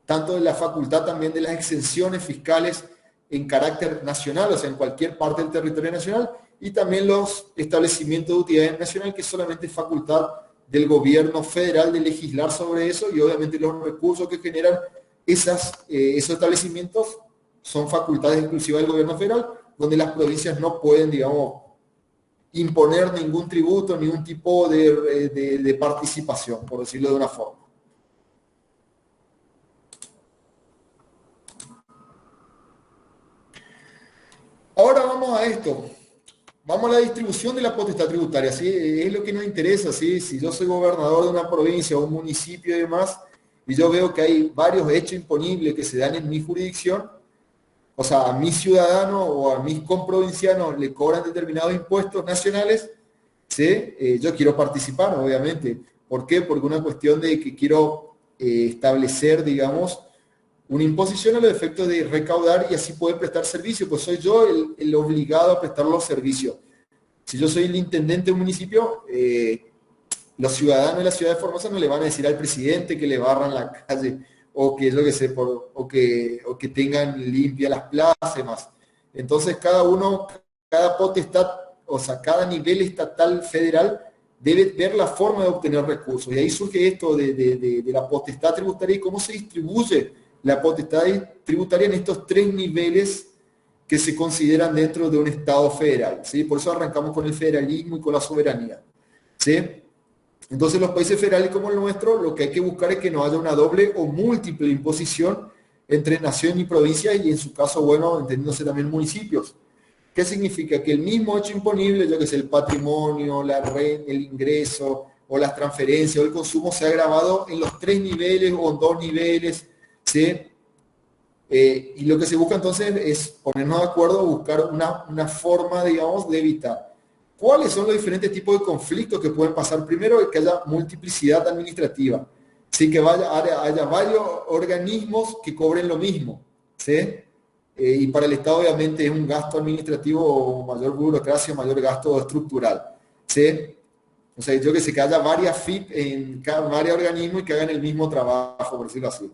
A: tanto de la facultad también de las exenciones fiscales en carácter nacional, o sea, en cualquier parte del territorio nacional, y también los establecimientos de utilidad nacional, que solamente es facultad del gobierno federal de legislar sobre eso, y obviamente los recursos que generan esos establecimientos son facultades exclusivas del gobierno federal, donde las provincias no pueden, digamos, imponer ningún tributo, ningún tipo de participación, por decirlo de una forma. Ahora vamos a esto. Vamos a la distribución de la potestad tributaria, ¿sí? Es lo que nos interesa, ¿sí? Si yo soy gobernador de una provincia o un municipio y demás, y yo veo que hay varios hechos imponibles que se dan en mi jurisdicción, o sea, a mis ciudadanos o a mis comprovincianos le cobran determinados impuestos nacionales, ¿sí? Yo quiero participar, obviamente. ¿Por qué? Porque una cuestión de que quiero establecer, digamos, una imposición a los efectos de recaudar y así poder prestar servicio, pues soy yo el obligado a prestar los servicios. Si yo soy el intendente de un municipio, los ciudadanos de la ciudad de Formosa no le van a decir al presidente que le barran la calle o que yo que sé, o que tengan limpia las plazas y demás. Entonces cada potestad, o sea, cada nivel estatal federal debe ver la forma de obtener recursos. Y ahí surge esto de la potestad tributaria y cómo se distribuye la potestad tributaria en estos tres niveles que se consideran dentro de un Estado federal, ¿sí? Por eso arrancamos con el federalismo y con la soberanía, ¿sí? Entonces los países federales como el nuestro, lo que hay que buscar es que no haya una doble o múltiple imposición entre nación y provincia y en su caso, bueno, entendiéndose también municipios. ¿Qué significa? Que el mismo hecho imponible, yo que sé, el patrimonio, la renta, el ingreso o las transferencias o el consumo se ha grabado en los tres niveles o en dos niveles, ¿sí? Y lo que se busca entonces es ponernos de acuerdo, buscar una forma, digamos, de evitar. ¿Cuáles son los diferentes tipos de conflictos que pueden pasar? Primero, que haya multiplicidad administrativa, ¿sí? Que haya varios organismos que cobren lo mismo, ¿sí? Y para el Estado obviamente es un gasto administrativo, mayor burocracia, mayor gasto estructural, ¿sí? O sea, yo que sé, que haya varias FIP en varios organismos y que hagan el mismo trabajo, por decirlo así.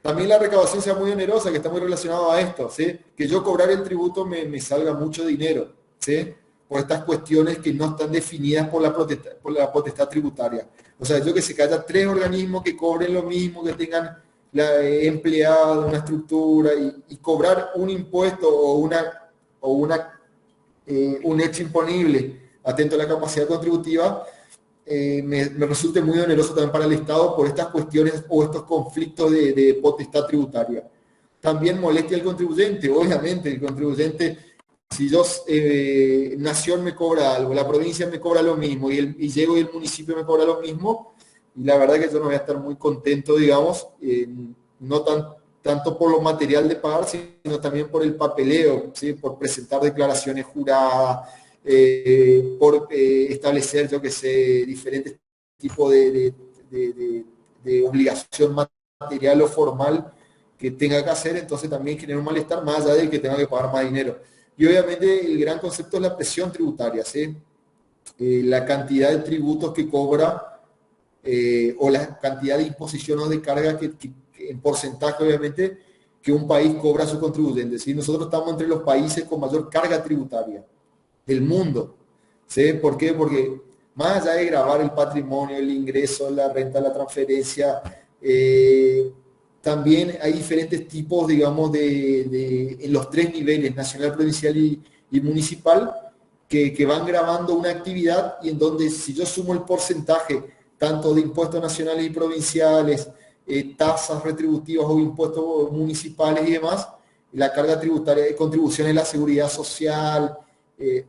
A: También la recaudación sea muy onerosa, que está muy relacionado a esto, ¿sí? Que yo cobrar el tributo me salga mucho dinero, ¿sí? Por estas cuestiones que no están definidas por la potestad tributaria. O sea, yo que sé, que haya tres organismos que cobren lo mismo, que tengan empleado, una estructura, y cobrar un impuesto un hecho imponible, atento a la capacidad contributiva, me resulte muy oneroso también para el Estado por estas cuestiones o estos conflictos de potestad tributaria. También molestia al contribuyente, obviamente, el contribuyente, si yo, nación me cobra algo, la provincia me cobra lo mismo y llego y el municipio me cobra lo mismo, y la verdad que yo no voy a estar muy contento, digamos, no tanto por lo material de pagar, sino también por el papeleo, ¿sí? Por presentar declaraciones juradas, por establecer, yo que sé, diferentes tipos de obligación material o formal que tenga que hacer, entonces también genera un malestar más allá de que tenga que pagar más dinero. Y obviamente el gran concepto es la presión tributaria, ¿sí? La cantidad de tributos que cobra o la cantidad de imposición o de carga que en porcentaje, obviamente, que un país cobra a su contribuyente. ¿Sí? Nosotros estamos entre los países con mayor carga tributaria del mundo. ¿Sí? ¿Por qué? Porque más allá de gravar el patrimonio, el ingreso, la renta, la transferencia, también hay diferentes tipos, digamos, en los tres niveles, nacional, provincial y municipal, que van grabando una actividad y en donde si yo sumo el porcentaje tanto de impuestos nacionales y provinciales, tasas retributivas o impuestos municipales y demás, la carga tributaria de contribuciones a la seguridad social, es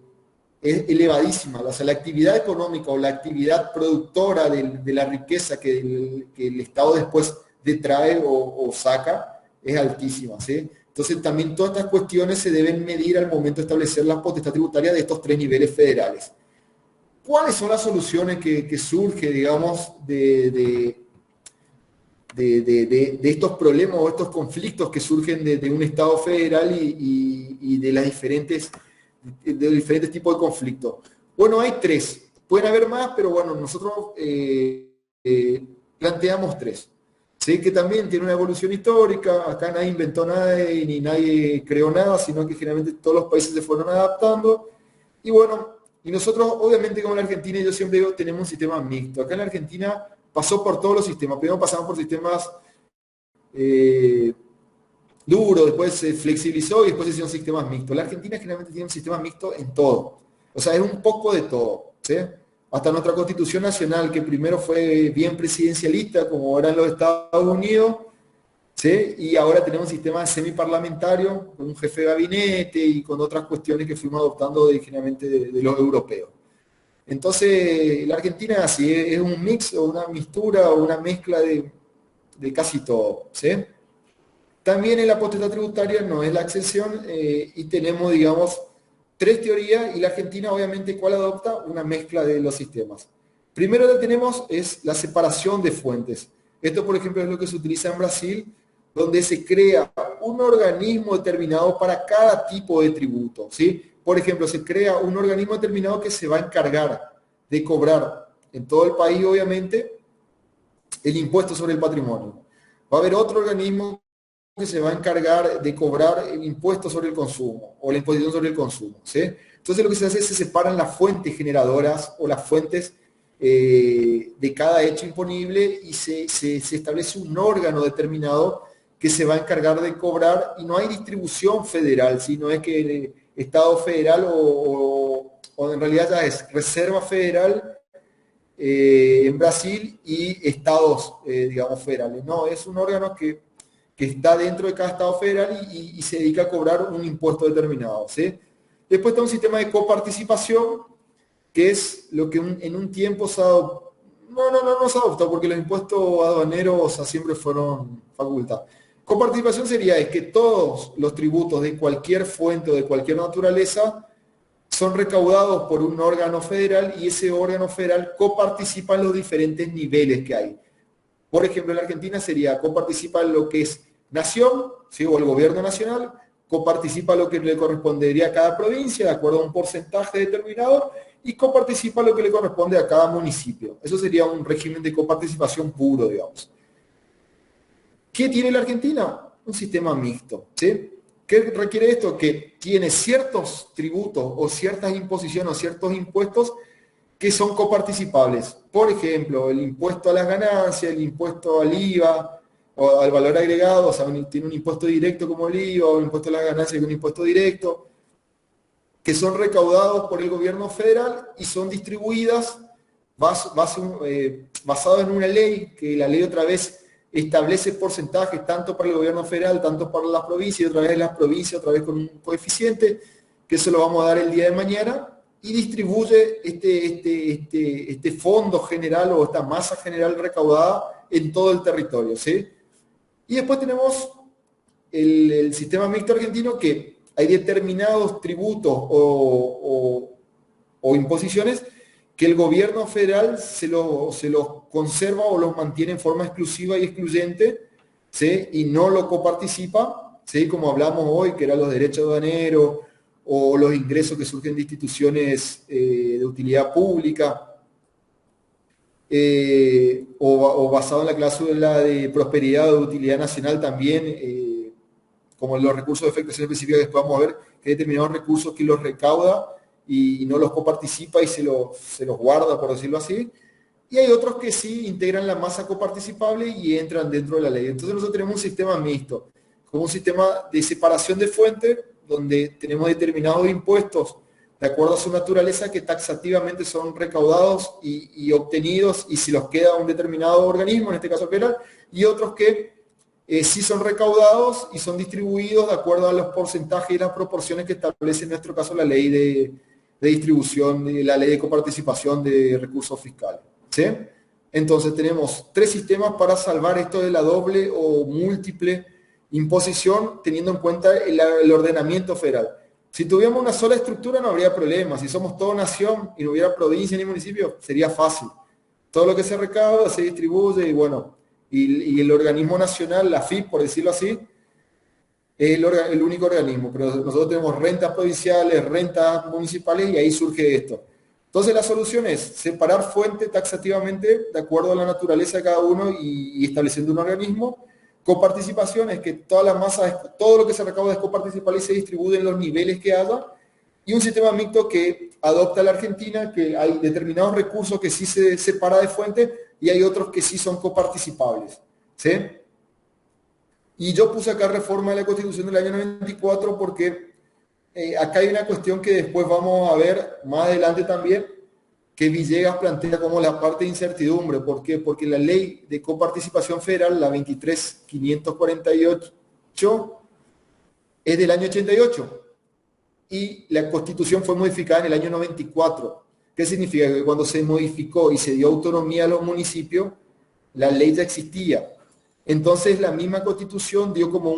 A: elevadísima. O sea, la actividad económica o la actividad productora de la riqueza que el Estado después detrae o saca es altísima, ¿sí? Entonces también todas estas cuestiones se deben medir al momento de establecer la potestad tributaria de estos tres niveles federales. ¿Cuáles son las soluciones que surgen, digamos, de estos problemas o estos conflictos que surgen de un Estado federal y de los diferentes tipos de conflictos? Bueno, hay tres. Pueden haber más, pero bueno, nosotros planteamos tres. ¿sí? Que también tiene una evolución histórica. Acá nadie inventó nada ni nadie creó nada, sino que generalmente todos los países se fueron adaptando. Y bueno, y nosotros, obviamente, como en la Argentina, yo siempre digo, tenemos un sistema mixto. Acá en la Argentina pasó por todos los sistemas. Primero pasamos por sistemas eh, duros, después se flexibilizó y después se hicieron sistemas mixtos. La Argentina generalmente tiene un sistema mixto en todo. O sea, es un poco de todo, ¿sí? Hasta nuestra Constitución Nacional, que primero fue bien presidencialista, como era en los Estados Unidos, ¿sí? Y ahora tenemos un sistema semiparlamentario, con un jefe de gabinete y con otras cuestiones que fuimos adoptando generalmente de los europeos. Entonces, la Argentina es así, es un mix o una mixtura o una mezcla de casi todo, ¿sí? También en la potestad tributaria no es la excepción y tenemos, digamos, tres teorías y la Argentina, obviamente, ¿cuál adopta? Una mezcla de los sistemas. Primero lo que tenemos es la separación de fuentes. Esto, por ejemplo, es lo que se utiliza en Brasil, donde se crea un organismo determinado para cada tipo de tributo, ¿sí? Por ejemplo, se crea un organismo determinado que se va a encargar de cobrar en todo el país, obviamente, el impuesto sobre el patrimonio. Va a haber otro organismo que se va a encargar de cobrar el impuesto sobre el consumo o la imposición sobre el consumo, ¿sí? Entonces lo que se hace es se separan las fuentes generadoras o las fuentes de cada hecho imponible y se establece un órgano determinado que se va a encargar de cobrar y no hay distribución federal, sino es que el Estado federal o en realidad ya es Reserva Federal en Brasil y estados, digamos, federales. No, es un órgano que está dentro de cada estado federal y se dedica a cobrar un impuesto determinado, ¿sí? Después está un sistema de coparticipación, que es lo que en un tiempo se adoptó. No se adoptó porque los impuestos aduaneros, o sea, siempre fueron facultad. Coparticipación sería es que todos los tributos de cualquier fuente o de cualquier naturaleza son recaudados por un órgano federal y ese órgano federal coparticipa en los diferentes niveles que hay. Por ejemplo, en la Argentina sería coparticipa en lo que es nación, ¿sí? O el gobierno nacional, coparticipa lo que le correspondería a cada provincia, de acuerdo a un porcentaje determinado, y coparticipa lo que le corresponde a cada municipio. Eso sería un régimen de coparticipación puro, digamos. ¿Qué tiene la Argentina? Un sistema mixto, ¿sí? ¿Qué requiere esto? Que tiene ciertos tributos o ciertas imposiciones o ciertos impuestos que son coparticipables. Por ejemplo, el impuesto a las ganancias, el impuesto al IVA o al valor agregado, o sea, tiene un impuesto directo como el IVA o el impuesto a las ganancias que es un impuesto directo, que son recaudados por el gobierno federal y son distribuidas basado en una ley, que la ley otra vez establece porcentajes tanto para el gobierno federal, tanto para las provincias, y otra vez las provincias, otra vez con un coeficiente, que eso lo vamos a dar el día de mañana, y distribuye este fondo general o esta masa general recaudada en todo el territorio, ¿sí? Y después tenemos el sistema mixto argentino, que hay determinados tributos o imposiciones que el gobierno federal se los conserva o los mantiene en forma exclusiva y excluyente, ¿sí? Y no lo coparticipa, ¿sí? Como hablamos hoy, que eran los derechos aduaneros o los ingresos que surgen de instituciones de utilidad pública, o basado en la cláusula de prosperidad o de utilidad nacional también, como los recursos de efectuación específica que después vamos a ver, que hay determinados recursos que los recauda y no los coparticipa y se los guarda, por decirlo así. Y hay otros que sí integran la masa coparticipable y entran dentro de la ley. Entonces nosotros tenemos un sistema mixto, como un sistema de separación de fuentes, donde tenemos determinados impuestos de acuerdo a su naturaleza que taxativamente son recaudados y obtenidos y si los queda un determinado organismo, en este caso federal, y otros que sí son recaudados y son distribuidos de acuerdo a los porcentajes y las proporciones que establece en nuestro caso la ley de distribución, la ley de coparticipación de recursos fiscales, ¿sí? Entonces tenemos tres sistemas para salvar esto de la doble o múltiple imposición, teniendo en cuenta el ordenamiento federal. Si tuviéramos una sola estructura no habría problema. Si somos toda nación y no hubiera provincia ni municipio, sería fácil. Todo lo que se recauda se distribuye y bueno, y el organismo nacional, la FIP, por decirlo así, es el único organismo. Pero nosotros tenemos rentas provinciales, rentas municipales y ahí surge esto. Entonces la solución es separar fuente taxativamente de acuerdo a la naturaleza de cada uno y estableciendo un organismo. Coparticipación es que toda la masa, todo lo que se recauda es coparticipable y se distribuye en los niveles que haya. Y un sistema mixto que adopta la Argentina, que hay determinados recursos que sí se separa de fuente y hay otros que sí son coparticipables. ¿Sí? Y yo puse acá reforma de la Constitución del año 94 porque acá hay una cuestión que después vamos a ver más adelante también, que Villegas plantea como la parte de incertidumbre. ¿Por qué? Porque la ley de coparticipación federal, la 23.548, es del año 88 y la Constitución fue modificada en el año 94. ¿Qué significa? Que cuando se modificó y se dio autonomía a los municipios, la ley ya existía. Entonces la misma Constitución dio como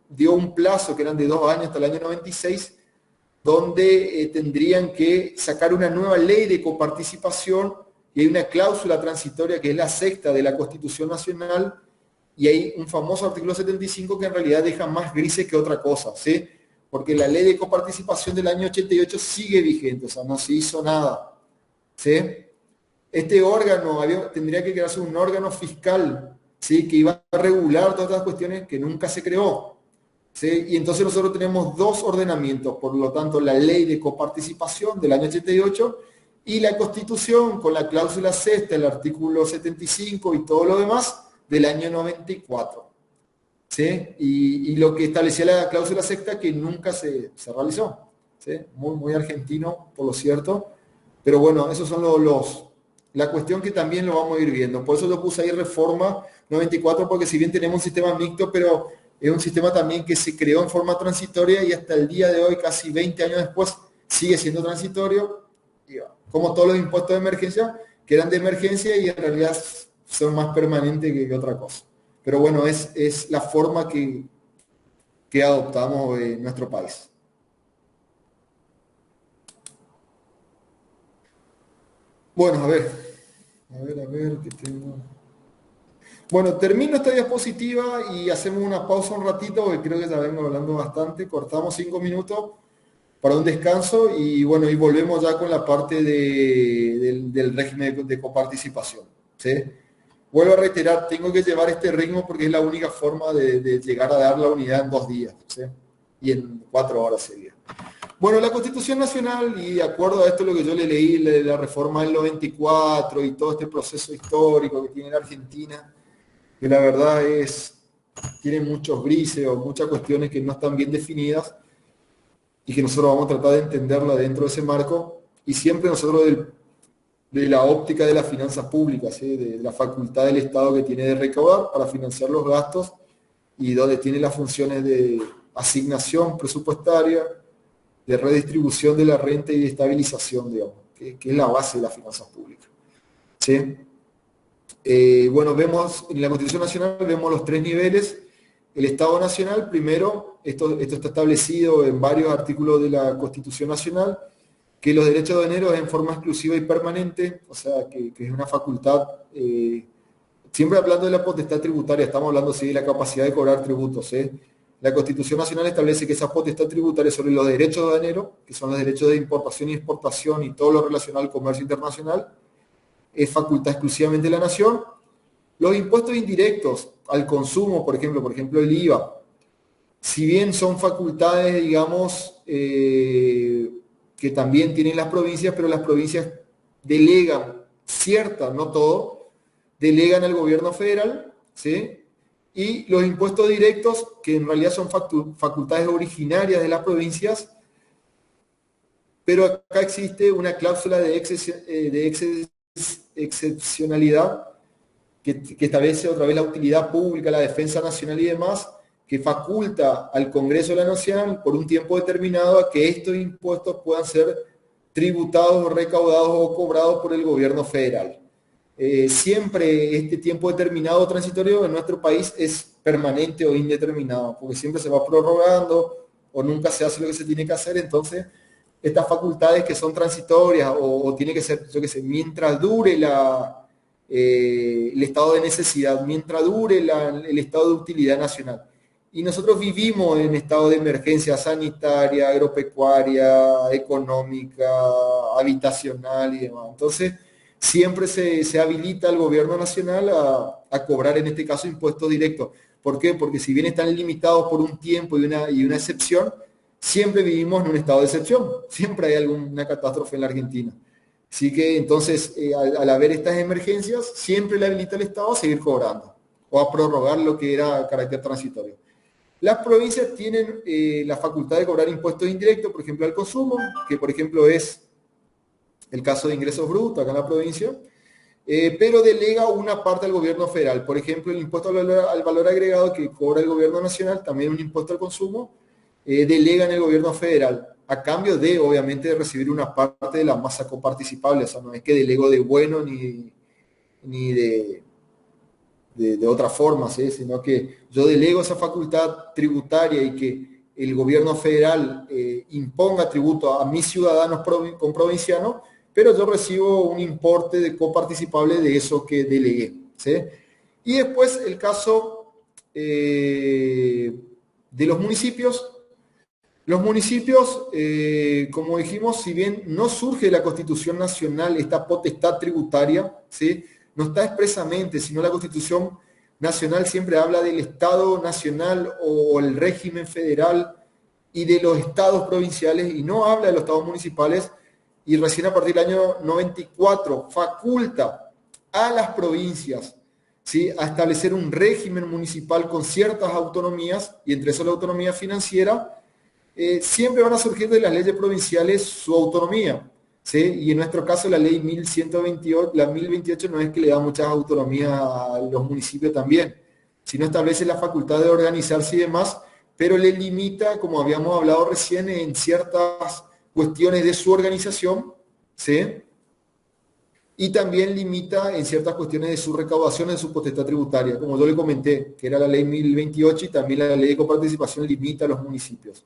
A: dio un plazo que eran de 2 años hasta el año 96, donde tendrían que sacar una nueva ley de coparticipación y hay una cláusula transitoria que es la sexta de la Constitución Nacional y hay un famoso artículo 75 que en realidad deja más grises que otra cosa, ¿sí? Porque la ley de coparticipación del año 88 sigue vigente, o sea, no se hizo nada, ¿sí? Este órgano tendría que crearse un órgano fiscal, ¿sí? Que iba a regular todas estas cuestiones que nunca se creó. ¿Sí? Y entonces nosotros tenemos dos ordenamientos, por lo tanto la ley de coparticipación del año 88 y la Constitución con la cláusula sexta, el artículo 75 y todo lo demás del año 94. ¿Sí? Y lo que establecía la cláusula sexta que nunca se realizó. ¿Sí? Muy, muy argentino, por lo cierto. Pero bueno, esos son la cuestión que también lo vamos a ir viendo. Por eso yo puse ahí reforma 94, porque si bien tenemos un sistema mixto, pero es un sistema también que se creó en forma transitoria y hasta el día de hoy, casi 20 años después, sigue siendo transitorio, como todos los impuestos de emergencia, que eran de emergencia y en realidad son más permanentes que otra cosa. Pero bueno, es la forma que adoptamos en nuestro país. Bueno, a ver, ¿qué tengo? Bueno, termino esta diapositiva y hacemos una pausa un ratito, porque creo que ya vengo hablando bastante. Cortamos 5 minutos para un descanso y bueno, y volvemos ya con la parte del régimen de coparticipación. ¿Sí? Vuelvo a reiterar, tengo que llevar este ritmo porque es la única forma de llegar a dar la unidad en 2 días, ¿sí? Y en 4 horas sería. Bueno, la Constitución Nacional, y de acuerdo a esto lo que yo le leí, la reforma del 94 y todo este proceso histórico que tiene la Argentina, que la verdad tiene muchos grises o muchas cuestiones que no están bien definidas y que nosotros vamos a tratar de entenderla dentro de ese marco, y siempre nosotros de la óptica de las finanzas públicas, ¿sí? De la facultad del Estado que tiene de recaudar para financiar los gastos y donde tiene las funciones de asignación presupuestaria, de redistribución de la renta y de estabilización, digamos, que es la base de las finanzas públicas. ¿Sí? Bueno, vemos en la Constitución Nacional, vemos los 3 niveles. El Estado Nacional, primero, esto está establecido en varios artículos de la Constitución Nacional, que los derechos aduaneros es en forma exclusiva y permanente, o sea, que es una facultad, siempre hablando de la potestad tributaria, estamos hablando sí, de la capacidad de cobrar tributos. La Constitución Nacional establece que esa potestad tributaria sobre los derechos aduaneros, que son los derechos de importación y exportación y todo lo relacionado al comercio internacional, es facultad exclusivamente de la nación. Los impuestos indirectos al consumo, por ejemplo el IVA, si bien son facultades, digamos, que también tienen las provincias, pero las provincias delegan ciertas, no todo, delegan al gobierno federal, ¿sí? Y los impuestos directos, que en realidad son facultades originarias de las provincias, pero acá existe una cláusula de excepcionalidad que establece otra vez la utilidad pública, la defensa nacional y demás, que faculta al Congreso de la Nación por un tiempo determinado a que estos impuestos puedan ser tributados o recaudados o cobrados por el gobierno federal. Siempre este tiempo determinado transitorio en nuestro país es permanente o indeterminado, porque siempre se va prorrogando o nunca se hace lo que se tiene que hacer. Entonces, estas facultades que son transitorias o tiene que ser, yo qué sé, mientras dure el estado de necesidad, mientras dure el estado de utilidad nacional. Y nosotros vivimos en estado de emergencia sanitaria, agropecuaria, económica, habitacional y demás. Entonces, siempre se habilita al gobierno nacional a cobrar, en este caso, impuestos directos. ¿Por qué? Porque si bien están limitados por un tiempo y una excepción, siempre vivimos en un estado de excepción. Siempre hay alguna catástrofe en la Argentina. Así que entonces, al haber estas emergencias, siempre le habilita al Estado a seguir cobrando o a prorrogar lo que era carácter transitorio. Las provincias tienen la facultad de cobrar impuestos indirectos, por ejemplo, al consumo, que por ejemplo es el caso de ingresos brutos acá en la provincia, pero delega una parte al gobierno federal. Por ejemplo, el impuesto al valor agregado que cobra el gobierno nacional, también un impuesto al consumo, delega en el gobierno federal, a cambio de, obviamente, de recibir una parte de la masa coparticipable. O sea, no es que delego de bueno ni de otra forma, ¿sí? Sino que yo delego esa facultad tributaria y que el gobierno federal imponga tributo a mis ciudadanos comprovincianos, pero yo recibo un importe de coparticipable de eso que delegué. ¿Sí? Y después el caso de los municipios. Los municipios, como dijimos, si bien no surge de la Constitución Nacional esta potestad tributaria, ¿sí? No está expresamente, sino la Constitución Nacional siempre habla del Estado Nacional o el régimen federal y de los estados provinciales y no habla de los estados municipales, y recién a partir del año 94 faculta a las provincias, ¿sí? A establecer un régimen municipal con ciertas autonomías, y entre eso la autonomía financiera. Siempre van a surgir de las leyes provinciales su autonomía, ¿sí? Y en nuestro caso la ley 1128, la 1028 no es que le da muchas autonomías a los municipios también, sino establece la facultad de organizarse y demás, pero le limita, como habíamos hablado recién, en ciertas cuestiones de su organización, ¿sí? Y también limita en ciertas cuestiones de su recaudación, de su potestad tributaria, como yo le comenté, que era la ley 1028 y también la ley de coparticipación limita a los municipios.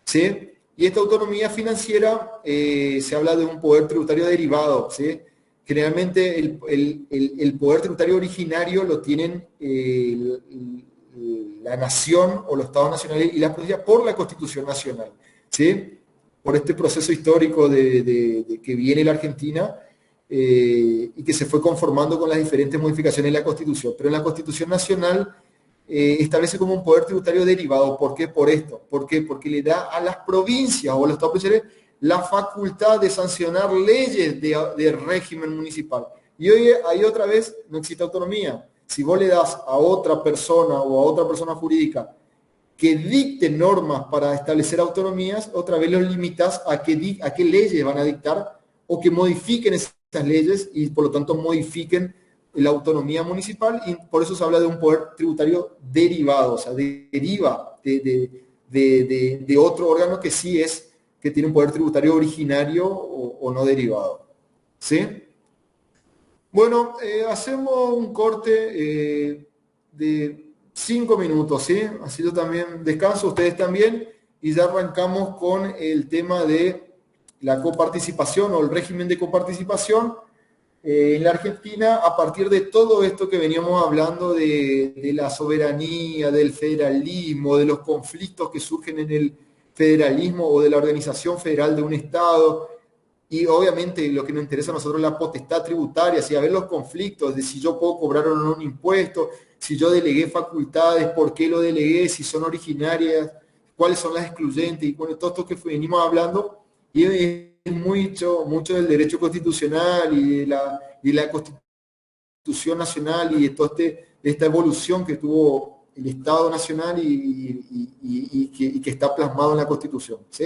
A: ¿Sí? Y esta autonomía financiera se habla de un poder tributario derivado. ¿Sí? Generalmente el poder tributario originario lo tienen la nación o los estados nacionales y las provincias por la Constitución Nacional. ¿Sí? Por este proceso histórico de que viene la Argentina y que se fue conformando con las diferentes modificaciones en la Constitución. Pero en la Constitución Nacional establece como un poder tributario derivado. ¿Por qué? Por esto. ¿Por qué? Porque le da a las provincias o a los estados provinciales la facultad de sancionar leyes de régimen municipal. Y hoy ahí otra vez no existe autonomía. Si vos le das a otra persona o a otra persona jurídica que dicte normas para establecer autonomías, otra vez los limitas a qué leyes van a dictar o que modifiquen esas leyes y por lo tanto modifiquen la autonomía municipal, y por eso se habla de un poder tributario derivado, o sea, deriva de otro órgano que sí es, que tiene un poder tributario originario o no derivado. ¿Sí? Bueno, hacemos un corte de 5 minutos, ¿sí? Así yo también descanso, ustedes también, y ya arrancamos con el tema de la coparticipación o el régimen de coparticipación en la Argentina a partir de todo esto que veníamos hablando de la soberanía, del federalismo, de los conflictos que surgen en el federalismo o de la organización federal de un Estado. Y obviamente lo que nos interesa a nosotros es la potestad tributaria, si a ver los conflictos de si yo puedo cobrar o no un impuesto, si yo delegué facultades, por qué lo delegué, si son originarias, cuáles son las excluyentes, y bueno, todo esto que venimos hablando, y es mucho del derecho constitucional y la Constitución Nacional y de toda esta evolución que tuvo el Estado Nacional y que está plasmado en la Constitución. ¿Sí?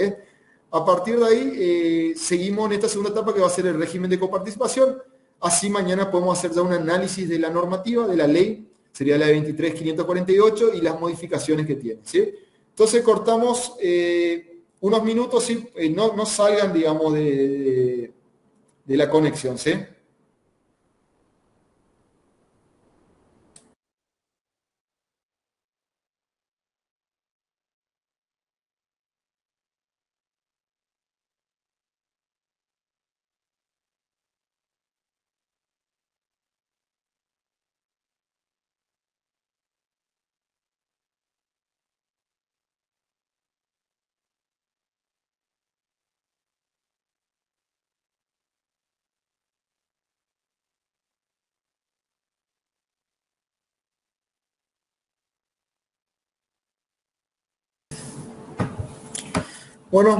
A: A partir de ahí, seguimos en esta segunda etapa que va a ser el régimen de coparticipación. Así mañana podemos hacer ya un análisis de la normativa, de la ley, sería la de 23.548 y las modificaciones que tiene. ¿Sí? Entonces cortamos unos minutos, ¿sí? No salgan, digamos, de la conexión. ¿Sí? Bueno,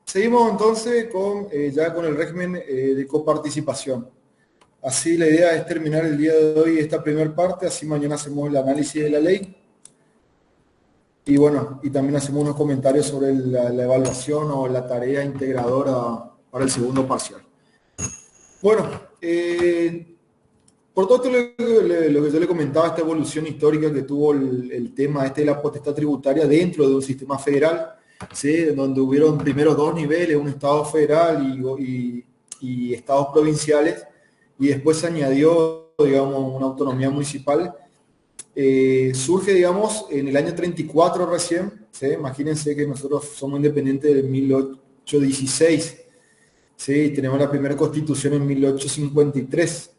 A: seguimos entonces con, ya con el régimen de coparticipación. Así la idea es terminar el día de hoy esta primera parte, así mañana hacemos el análisis de la ley y bueno, y también hacemos unos comentarios sobre la evaluación o la tarea integradora para el segundo parcial. Bueno, por todo esto lo que yo le comentaba, esta evolución histórica que tuvo el tema este de la potestad tributaria dentro de un sistema federal, ¿sí? Donde hubieron primero dos niveles, un estado federal y estados provinciales, y después se añadió, digamos, una autonomía municipal. Surge, digamos, en el año 34 recién, ¿sí? Imagínense que nosotros somos independientes de 1816, ¿sí? Tenemos la primera constitución en 1853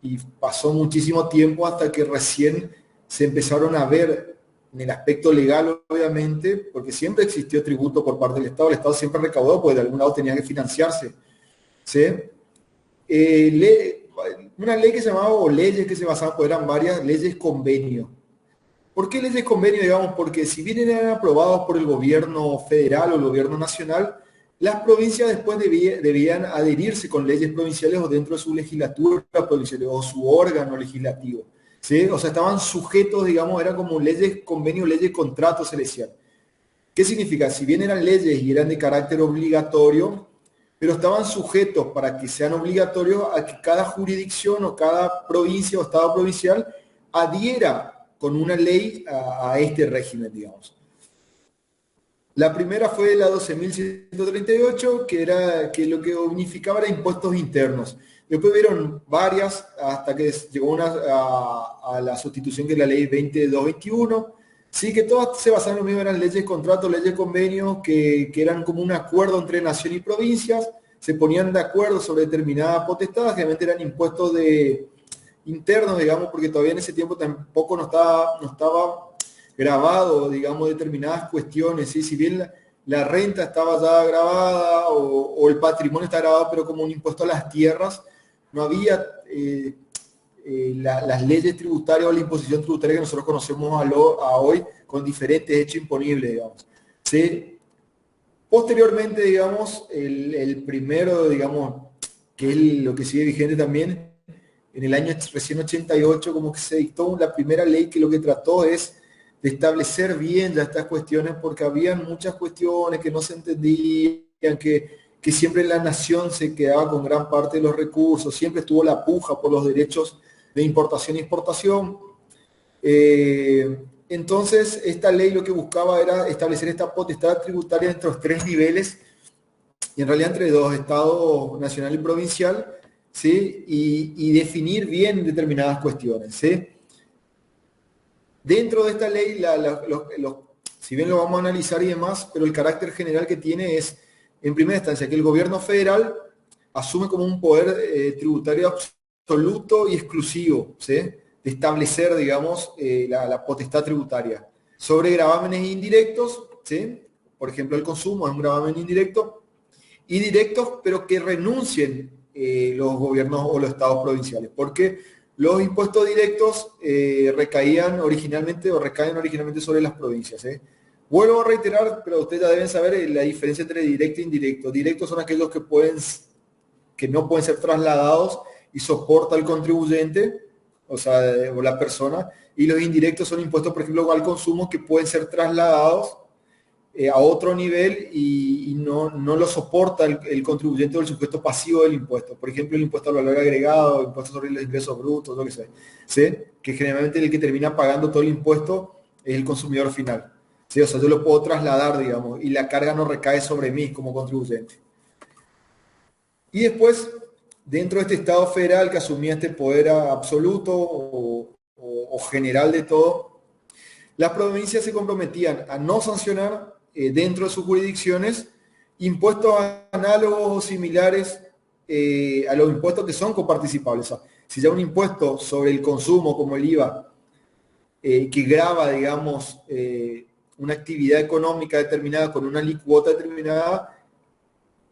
A: y pasó muchísimo tiempo hasta que recién se empezaron a ver en el aspecto legal, obviamente, porque siempre existió tributo por parte del Estado, el Estado siempre recaudó, porque de algún lado tenía que financiarse, ¿sí? Una ley que se llamaba, o leyes que se basaban, pues eran varias leyes convenio. ¿Por qué leyes convenio? Digamos, porque si bien eran aprobados por el gobierno federal o el gobierno nacional, las provincias después debían adherirse con leyes provinciales o dentro de su legislatura provincial o su órgano legislativo, ¿sí? O sea, estaban sujetos, digamos, eran como leyes convenio, leyes contrato, se decían. ¿Qué significa? Si bien eran leyes y eran de carácter obligatorio, pero estaban sujetos para que sean obligatorios a que cada jurisdicción o cada provincia o estado provincial adhiera con una ley a este régimen, digamos. La primera fue la 12.138, que lo que unificaba era impuestos internos. Después vieron varias, hasta que llegó a la sustitución que es la ley 2221. Sí, que todas se basaban en lo mismo, eran leyes de contrato, leyes de convenio, que eran como un acuerdo entre nación y provincias, se ponían de acuerdo sobre determinadas potestades, generalmente eran impuestos internos, digamos, porque todavía en ese tiempo tampoco no estaba grabado, digamos, determinadas cuestiones, ¿sí? Si bien la renta estaba ya grabada o el patrimonio está grabado, pero como un impuesto a las tierras, no había las leyes tributarias o la imposición tributaria que nosotros conocemos a hoy con diferentes hechos imponibles, digamos. ¿Sí? Posteriormente, digamos, el primero, digamos, que es lo que sigue vigente también, en el año recién 88, como que se dictó la primera ley que lo que trató es de establecer bien ya estas cuestiones, porque había muchas cuestiones que no se entendían, que siempre la nación se quedaba con gran parte de los recursos, siempre estuvo la puja por los derechos de importación e exportación. Entonces, esta ley lo que buscaba era establecer esta potestad tributaria entre los tres niveles, y en realidad entre dos, Estado nacional y provincial, ¿sí? Y definir bien determinadas cuestiones, ¿sí? Dentro de esta ley, si bien lo vamos a analizar y demás, pero el carácter general que tiene es, en primera instancia, que el gobierno federal asume como un poder tributario absoluto y exclusivo, ¿sí? De establecer, digamos, la potestad tributaria sobre gravámenes indirectos, ¿sí? Por ejemplo, el consumo es un gravamen indirecto, y directos, pero que renuncien los gobiernos o los estados provinciales, porque los impuestos directos recaían originalmente o recaen originalmente sobre las provincias. Vuelvo a reiterar, pero ustedes ya deben saber la diferencia entre directo e indirecto. Directos son aquellos que no pueden ser trasladados y soporta el contribuyente, o sea, o la persona, y los indirectos son impuestos, por ejemplo, al consumo, que pueden ser trasladados a otro nivel y no lo soporta el contribuyente o el sujeto pasivo del impuesto. Por ejemplo, el impuesto al valor agregado, el impuesto sobre los ingresos brutos, lo que sea. ¿Sí? Que generalmente el que termina pagando todo el impuesto es el consumidor final. ¿Sí? O sea, yo lo puedo trasladar, digamos, y la carga no recae sobre mí como contribuyente. Y después, dentro de este Estado federal que asumía este poder absoluto o general de todo, las provincias se comprometían a no sancionar dentro de sus jurisdicciones impuestos análogos o similares a los impuestos que son coparticipables. O sea, si ya un impuesto sobre el consumo, como el IVA, que grava, digamos, una actividad económica determinada con una alícuota determinada,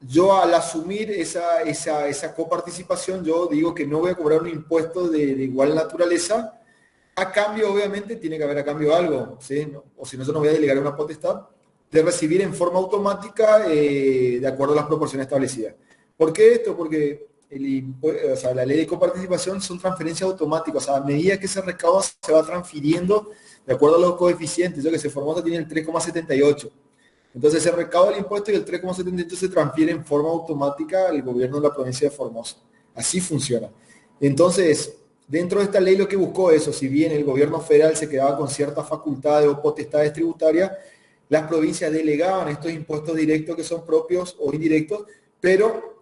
A: yo al asumir esa coparticipación, yo digo que no voy a cobrar un impuesto de igual naturaleza. A cambio, obviamente, tiene que haber a cambio algo, ¿sí? O si no, yo no voy a delegar una potestad, recibir en forma automática de acuerdo a las proporciones establecidas. ¿Por qué esto? Porque la ley de coparticipación son transferencias automáticas, o sea, a medida que se recauda se va transfiriendo de acuerdo a los coeficientes. Yo que sé, Formosa tiene el 3,78. Entonces se recauda el impuesto y el 3,78 se transfiere en forma automática al gobierno de la provincia de Formosa. Así funciona. Entonces, dentro de esta ley lo que buscó eso, si bien el gobierno federal se quedaba con ciertas facultades o potestades tributarias, las provincias delegaban estos impuestos directos que son propios o indirectos, pero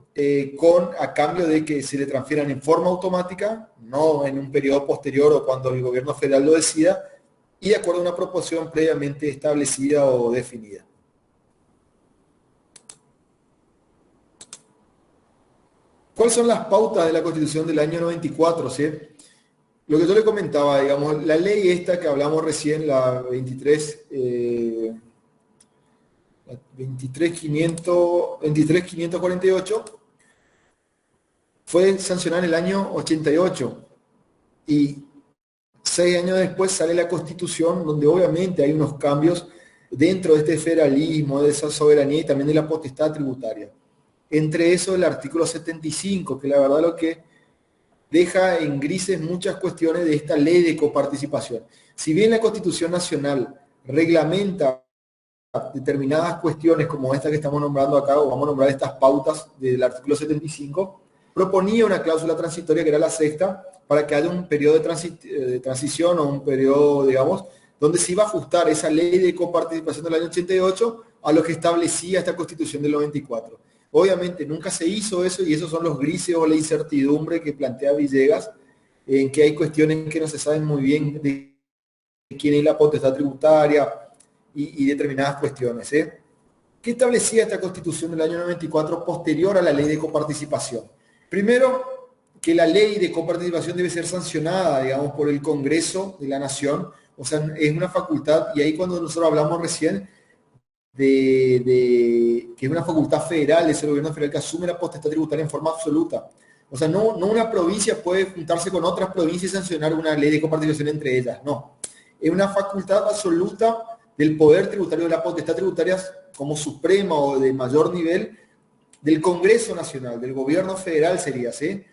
A: a cambio de que se le transfieran en forma automática, no en un periodo posterior o cuando el gobierno federal lo decida, y de acuerdo a una proporción previamente establecida o definida. ¿Cuáles son las pautas de la Constitución del año 94? ¿Sí? Lo que yo le comentaba, digamos, la ley esta que hablamos recién, la 23.548, fue sancionada en el año 88 y 6 años después sale la Constitución, donde obviamente hay unos cambios dentro de este federalismo, de esa soberanía y también de la potestad tributaria. Entre eso el artículo 75, que la verdad lo que deja en grises muchas cuestiones de esta ley de coparticipación. Si bien la Constitución Nacional reglamenta determinadas cuestiones como esta que estamos nombrando acá, o vamos a nombrar estas pautas del artículo 75, proponía una cláusula transitoria que era la sexta, para que haya un periodo de transición o un periodo, digamos, donde se iba a ajustar esa ley de coparticipación del año 88 a lo que establecía esta Constitución del 94. Obviamente nunca se hizo eso y esos son los grises o la incertidumbre que plantea Villegas, en que hay cuestiones que no se saben muy bien de quién es la potestad tributaria y determinadas cuestiones. ¿Qué establecía esta Constitución del año 94 posterior a la ley de coparticipación? Primero, que la ley de coparticipación debe ser sancionada, digamos, por el Congreso de la Nación, o sea, es una facultad, y ahí cuando nosotros hablamos recién que es una facultad federal, es el gobierno federal que asume la potestad tributaria en forma absoluta. O sea, no una provincia puede juntarse con otras provincias y sancionar una ley de coparticipación entre ellas, no. Es una facultad absoluta del poder tributario, de la potestad tributaria como suprema o de mayor nivel del Congreso Nacional, del gobierno federal sería, ¿sí?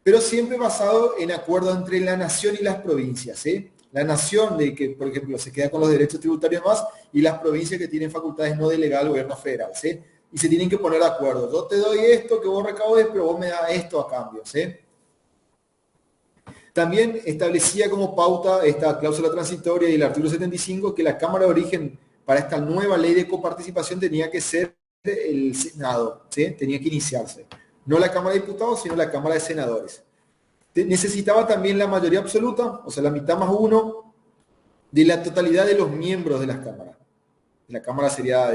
A: Pero siempre basado en acuerdo entre la nación y las provincias, ¿sí? La nación de que, por ejemplo, se queda con los derechos tributarios más y las provincias que tienen facultades no delegadas al gobierno federal, ¿sí? Y se tienen que poner de acuerdo. Yo te doy esto que vos recaudes, pero vos me das esto a cambio, ¿sí? También establecía como pauta esta cláusula transitoria y el artículo 75 que la Cámara de Origen para esta nueva ley de coparticipación tenía que ser el Senado, ¿sí? Tenía que iniciarse. No la Cámara de Diputados, sino la Cámara de Senadores. Necesitaba también la mayoría absoluta, o sea, la mitad más uno, de la totalidad de los miembros de las cámaras. La Cámara sería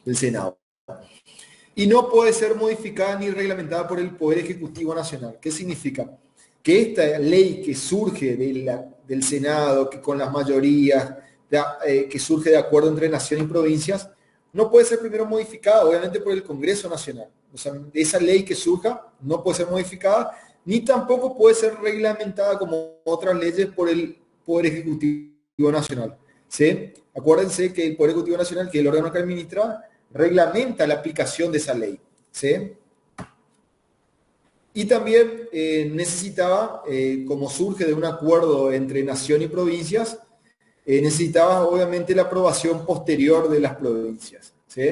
A: del Senado. Y no puede ser modificada ni reglamentada por el Poder Ejecutivo Nacional. ¿Qué significa? Que esta ley que surge del Senado, que con las mayorías, que surge de acuerdo entre nación y provincias, no puede ser primero modificada, obviamente, por el Congreso Nacional. O sea, esa ley que surja no puede ser modificada, ni tampoco puede ser reglamentada como otras leyes por el Poder Ejecutivo Nacional. ¿Sí? Acuérdense que el Poder Ejecutivo Nacional, que es el órgano que administra, reglamenta la aplicación de esa ley. ¿Sí? Y también necesitaba, como surge de un acuerdo entre nación y provincias, necesitaba obviamente la aprobación posterior de las provincias. ¿Sí?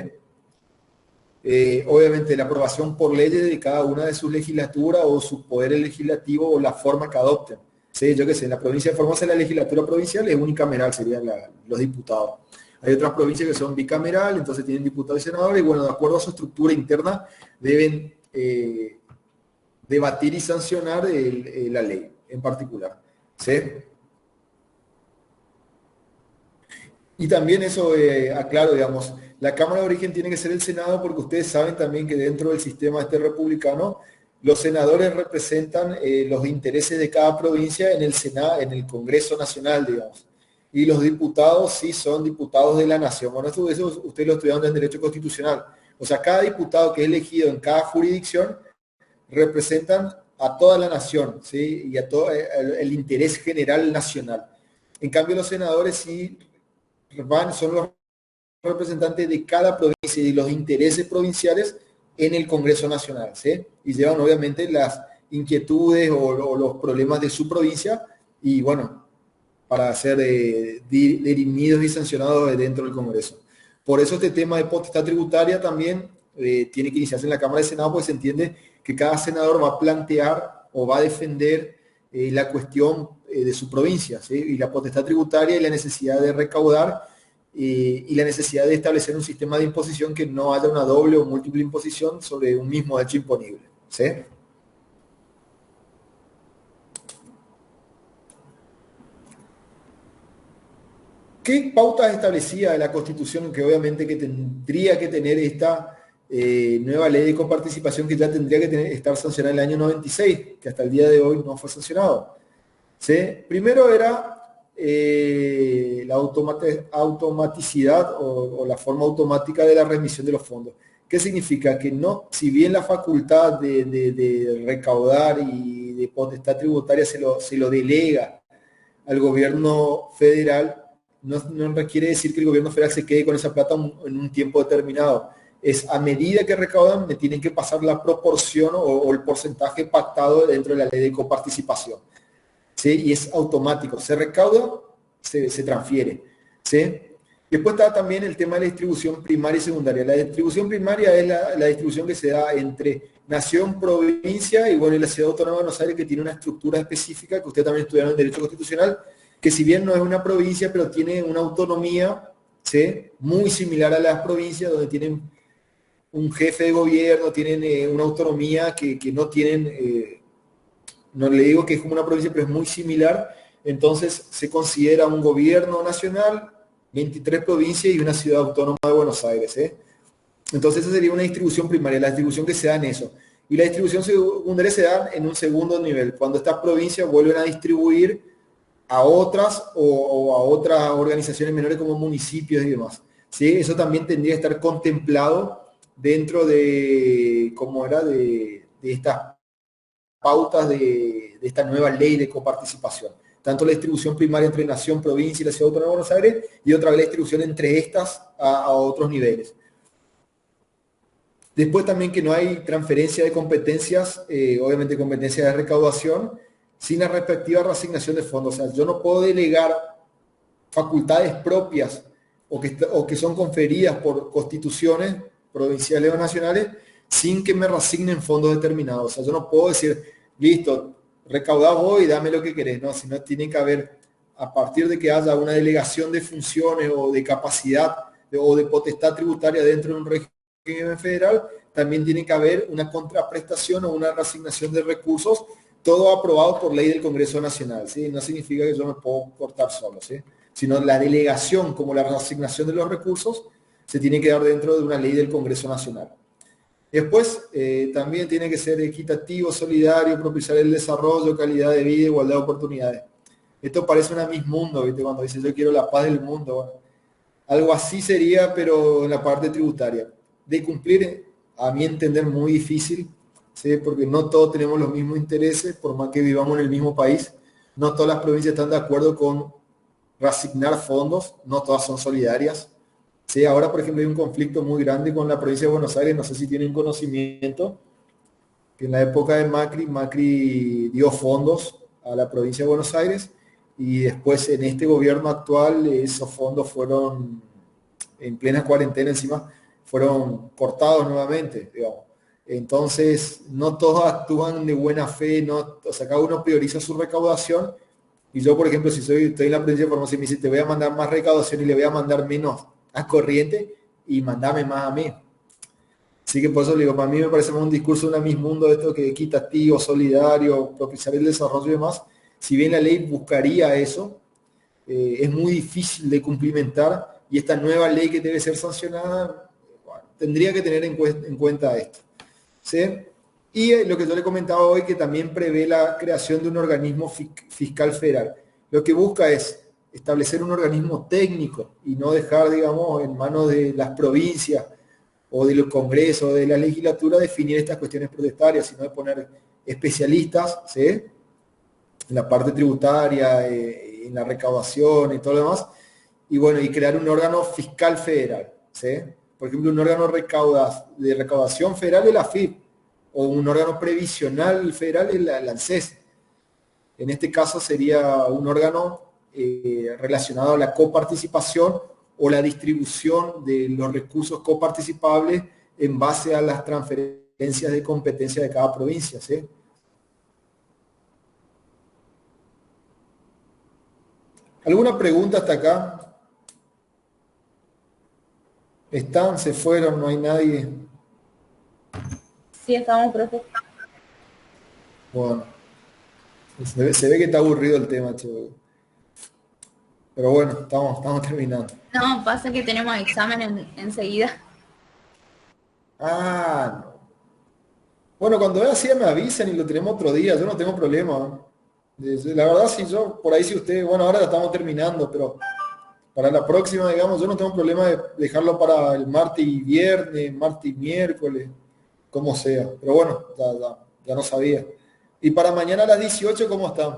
A: Obviamente la aprobación por leyes de cada una de sus legislaturas o sus poderes legislativos o la forma que adopten. ¿Sí? Yo qué sé, en la provincia de Formosa la legislatura provincial es unicameral, serían los diputados. Hay otras provincias que son bicameral, entonces tienen diputados y senadores, y bueno, de acuerdo a su estructura interna deben debatir y sancionar la ley en particular. ¿Sí? Y también eso, aclaro, digamos, la Cámara de Origen tiene que ser el Senado porque ustedes saben también que dentro del sistema republicano, los senadores representan los intereses de cada provincia en el Senado, en el Congreso Nacional, digamos. Y los diputados sí son diputados de la nación. Bueno, eso ustedes lo estudiaron en Derecho Constitucional. O sea, cada diputado que es elegido en cada jurisdicción representan a toda la nación, ¿sí? Y a todo el interés general nacional. En cambio, los senadores sí son los representantes de cada provincia y de los intereses provinciales en el Congreso Nacional, ¿sí? Y llevan obviamente las inquietudes o los problemas de su provincia y bueno, para ser dirimidos y sancionados dentro del Congreso. Por eso este tema de potestad tributaria también tiene que iniciarse en la Cámara de Senado, porque se entiende que cada senador va a plantear o va a defender la cuestión de su provincia, ¿sí? Y la potestad tributaria y la necesidad de recaudar y la necesidad de establecer un sistema de imposición que no haya una doble o múltiple imposición sobre un mismo hecho imponible, ¿sí? ¿Qué pautas establecía la Constitución que obviamente que tendría que tener esta nueva ley de coparticipación que ya tendría que estar sancionada en el año 96, que hasta el día de hoy no fue sancionado? ¿Sí? Primero era la automaticidad o la forma automática de la remisión de los fondos. ¿Qué significa? Que no, si bien la facultad de recaudar y de potestad tributaria se lo delega al gobierno federal, no requiere decir que el gobierno federal se quede con esa plata en un tiempo determinado. Es a medida que recaudan, me tienen que pasar la proporción o el porcentaje pactado dentro de la ley de coparticipación, ¿sí? Y es automático. Se recauda, se transfiere, ¿sí? Después está también el tema de la distribución primaria y secundaria. La distribución primaria es la distribución que se da entre nación, provincia y bueno, y la Ciudad Autónoma de Buenos Aires, que tiene una estructura específica que ustedes también estudiaron en Derecho Constitucional, que si bien no es una provincia, pero tiene una autonomía, ¿sí? Muy similar a las provincias, donde tienen un jefe de gobierno, tienen una autonomía que no tienen, no le digo que es como una provincia, pero es muy similar. Entonces se considera un gobierno nacional, 23 provincias y una ciudad autónoma de Buenos Aires, ¿eh? Entonces esa sería una distribución primaria, la distribución que se da en eso. Y la distribución secundaria se da en un segundo nivel, cuando estas provincias vuelven a distribuir a otras o a otras organizaciones menores como municipios y demás, ¿sí? Eso también tendría que estar contemplado dentro de, ¿cómo era?, de estas pautas de esta nueva ley de coparticipación. Tanto la distribución primaria entre nación, provincia y la Ciudad Autónoma de Buenos Aires, y otra vez la distribución entre estas a otros niveles. Después también que no hay transferencia de competencias, obviamente competencias de recaudación, sin la respectiva reasignación de fondos. O sea, yo no puedo delegar facultades propias o que son conferidas por constituciones provinciales o nacionales sin que me reasignen fondos determinados. O sea, yo no puedo decir, listo, recaudá vos y dame lo que querés, ¿no? Sino tiene que haber, a partir de que haya una delegación de funciones o de capacidad o de potestad tributaria dentro de un régimen federal, también tiene que haber una contraprestación o una reasignación de recursos, todo aprobado por ley del Congreso Nacional, ¿sí? No significa que yo me puedo cortar solo, ¿sí? Sino la delegación como la reasignación de los recursos se tiene que dar dentro de una ley del Congreso Nacional. Después, también tiene que ser equitativo, solidario, propiciar el desarrollo, calidad de vida, igualdad de oportunidades. Esto parece una Miss Mundo, ¿viste? Cuando dice yo quiero la paz del mundo. Bueno, algo así sería, pero en la parte tributaria. De cumplir, a mi entender, muy difícil, ¿sí? Porque no todos tenemos los mismos intereses, por más que vivamos en el mismo país. No todas las provincias están de acuerdo con reasignar fondos, no todas son solidarias. Sí, ahora, por ejemplo, hay un conflicto muy grande con la provincia de Buenos Aires, no sé si tienen conocimiento, que en la época de Macri dio fondos a la provincia de Buenos Aires y después en este gobierno actual esos fondos fueron, en plena cuarentena encima, fueron cortados nuevamente, digamos. Entonces, no todos actúan de buena fe, no, o sea, cada uno prioriza su recaudación. Y yo, por ejemplo, si estoy en la provincia de Formosa y me dice, te voy a mandar más recaudación y le voy a mandar menos a corriente y mandame más a mí. Así que por eso le digo, para mí me parece más un discurso de una Miss Mundo, esto que equitativo, solidario, propiciar el desarrollo y demás. Si bien la ley buscaría eso, es muy difícil de cumplimentar y esta nueva ley que debe ser sancionada, bueno, tendría que tener en cuenta esto, ¿sí? Y lo que yo le comentaba hoy, que también prevé la creación de un organismo fiscal federal. Lo que busca es establecer un organismo técnico y no dejar, digamos, en manos de las provincias o de los congresos o de la legislatura definir estas cuestiones protestarias, sino de poner especialistas, ¿sí?, en la parte tributaria, en la recaudación y todo lo demás, y bueno, y crear un órgano fiscal federal, ¿sí? Por ejemplo, un órgano de recaudación federal es la AFIP, o un órgano previsional federal es la ANSES. En este caso sería un órgano relacionado a la coparticipación o la distribución de los recursos coparticipables en base a las transferencias de competencia de cada provincia, ¿sí? ¿Alguna pregunta hasta acá? ¿Están? ¿Se fueron? ¿No hay nadie?
B: Sí, estamos, profe.
A: Bueno, se ve que está aburrido el tema, che. Pero bueno, estamos terminando.
B: No, pasa que tenemos examen enseguida.
A: Ah, no. Bueno, cuando vea así me avisan y lo tenemos otro día, yo no tengo problema. La verdad, sí, yo, por ahí si usted, bueno, ahora la estamos terminando, pero para la próxima, digamos, yo no tengo problema de dejarlo para el martes y viernes, martes y miércoles, como sea. Pero bueno, ya no sabía. Y para mañana a las 18, ¿cómo están?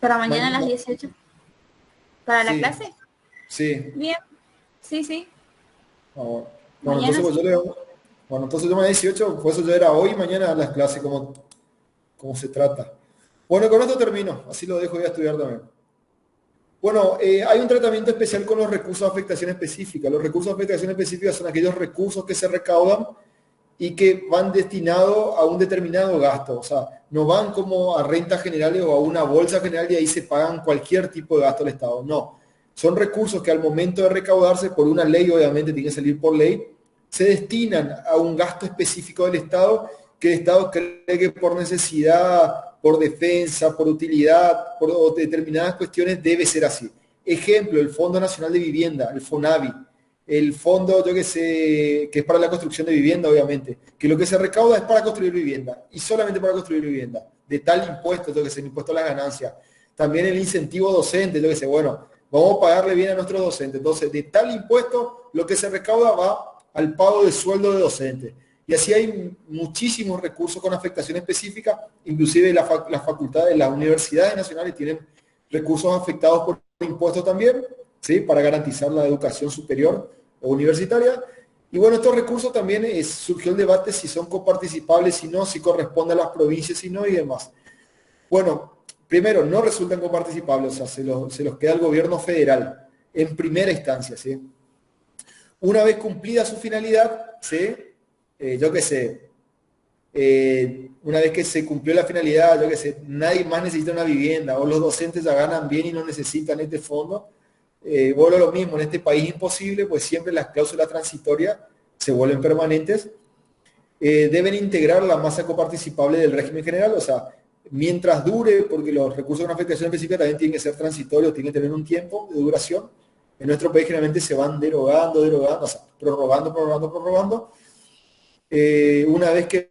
B: ¿Para mañana a las
A: Mañana,
B: 18? ¿Para la
A: sí,
B: clase?
A: sí.
B: Bien. Sí, sí.
A: Ah, bueno. Bueno,
B: Mañana
A: entonces pues
B: sí.
A: bueno, entonces yo me 18, por eso yo era hoy y mañana las clases, cómo se trata. Bueno, con esto termino, así lo dejo ya estudiar también. Bueno, hay un tratamiento especial con los recursos de afectación específica. Los recursos de afectación específica son aquellos recursos que se recaudan y que van destinados a un determinado gasto. O sea, no van como a rentas generales o a una bolsa general y ahí se pagan cualquier tipo de gasto al Estado. No, son recursos que al momento de recaudarse, por una ley obviamente, tiene que salir por ley, se destinan a un gasto específico del Estado que el Estado cree que por necesidad, por defensa, por utilidad, por determinadas cuestiones debe ser así. Ejemplo, el Fondo Nacional de Vivienda, el FONAVI, el fondo, yo que sé, que es para la construcción de vivienda, obviamente, que lo que se recauda es para construir vivienda y solamente para construir vivienda, de tal impuesto, yo que sé, el impuesto a las ganancias. También el incentivo docente, yo que sé, bueno, vamos a pagarle bien a nuestros docentes. Entonces, de tal impuesto, lo que se recauda va al pago de sueldo de docentes. Y así hay muchísimos recursos con afectación específica, inclusive las facultades, las universidades nacionales tienen recursos afectados por impuestos también, ¿sí? Para garantizar la educación superior o universitaria. Y bueno, estos recursos también surgió el debate si son coparticipables, si no, si corresponde a las provincias, si no y demás. Bueno, primero, no resultan coparticipables, o sea, se los queda el gobierno federal en primera instancia, ¿sí? Una vez cumplida su finalidad, ¿sí? Yo qué sé, una vez que se cumplió la finalidad, yo qué sé, nadie más necesita una vivienda o los docentes ya ganan bien y no necesitan este fondo, vuelvo a lo mismo, en este país imposible, pues siempre las cláusulas transitorias se vuelven permanentes, deben integrar la masa coparticipable del régimen general, o sea, mientras dure, porque los recursos de una afectación específica también tienen que ser transitorios, tienen que tener un tiempo de duración. En nuestro país generalmente se van derogando, o sea, prorrogando. Una vez que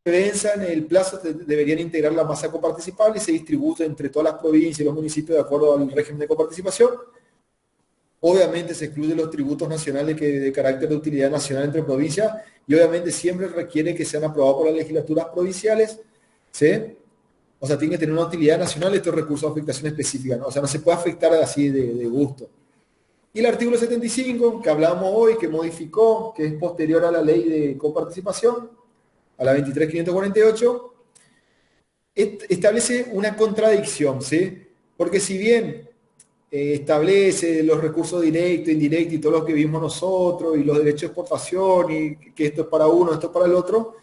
A: venzan el plazo, deberían integrar la masa coparticipable y se distribuye entre todas las provincias y los municipios de acuerdo al régimen de coparticipación. Obviamente se excluyen los tributos nacionales que de carácter de utilidad nacional entre provincias y obviamente siempre requiere que sean aprobados por las legislaturas provinciales, ¿sí? O sea, tiene que tener una utilidad nacional estos recursos de afectación específica, ¿no? O sea, no se puede afectar así de gusto. Y el artículo 75, que hablamos hoy, que modificó, que es posterior a la ley de coparticipación, a la 23.548, establece una contradicción, ¿sí? Porque si bien establece los recursos directos, indirectos y todo lo que vimos nosotros, y los derechos de exportación, y que esto es para uno, esto es para el otro,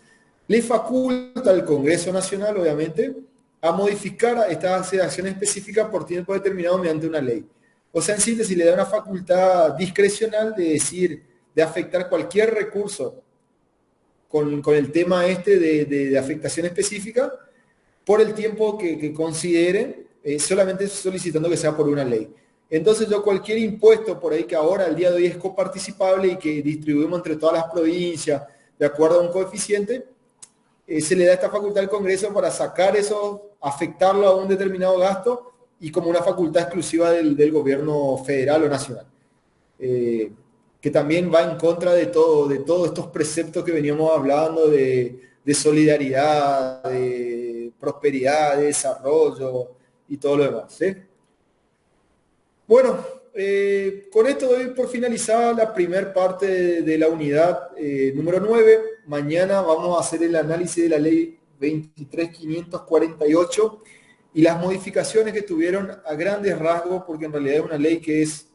A: le faculta al Congreso Nacional, obviamente, a modificar estas acciones específicas por tiempo determinado mediante una ley. O sea, en síntesis, le da una facultad discrecional de decir, de afectar cualquier recurso con el tema este de afectación específica por el tiempo que considere, solamente solicitando que sea por una ley. Entonces yo cualquier impuesto por ahí que ahora al día de hoy es coparticipable y que distribuimos entre todas las provincias de acuerdo a un coeficiente, se le da esta facultad al Congreso para sacar eso, afectarlo a un determinado gasto y como una facultad exclusiva del gobierno federal o nacional. que también va en contra de todos estos preceptos que veníamos hablando de solidaridad, de prosperidad, de desarrollo y todo lo demás. ¿Sí? Bueno, con esto doy por finalizada la primera parte de la unidad número 9. Mañana vamos a hacer el análisis de la ley 23.548 y las modificaciones que tuvieron a grandes rasgos, porque en realidad es una ley que es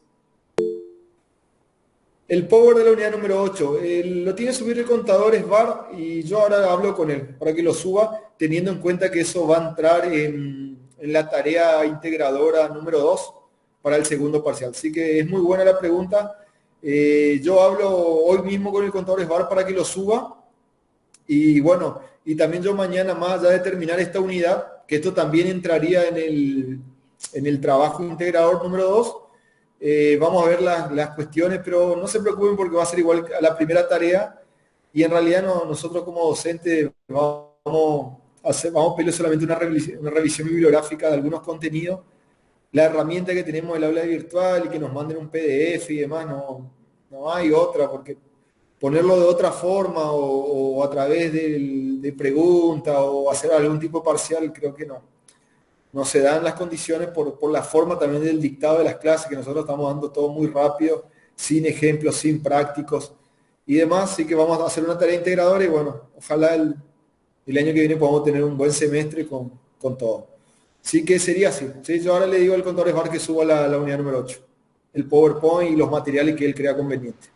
A: el power de la unidad número 8. Lo tiene que subir el contador SBAR y yo ahora hablo con él para que lo suba, teniendo en cuenta que eso va a entrar en la tarea integradora número 2 para el segundo parcial. Así que es muy buena la pregunta. Yo hablo hoy mismo con el contador SBAR para que lo suba. Y bueno, y también yo mañana, más allá de terminar esta unidad, que esto también entraría en el trabajo integrador número 2, vamos a ver las cuestiones, pero no se preocupen porque va a ser igual a la primera tarea y en realidad nosotros como docentes vamos a pedir solamente una revisión bibliográfica de algunos contenidos. La herramienta que tenemos del aula virtual y que nos manden un PDF y demás, no hay otra, porque ponerlo de otra forma o a través de preguntas o hacer algún tipo parcial, creo que no se dan las condiciones por la forma también del dictado de las clases, que nosotros estamos dando todo muy rápido, sin ejemplos, sin prácticos y demás, así que vamos a hacer una tarea integradora y bueno, ojalá el año que viene podamos tener un buen semestre con todo. Así que sería así. ¿Sí? Yo ahora le digo al contador SBAR que suba la unidad número 8, el PowerPoint y los materiales que él crea conveniente.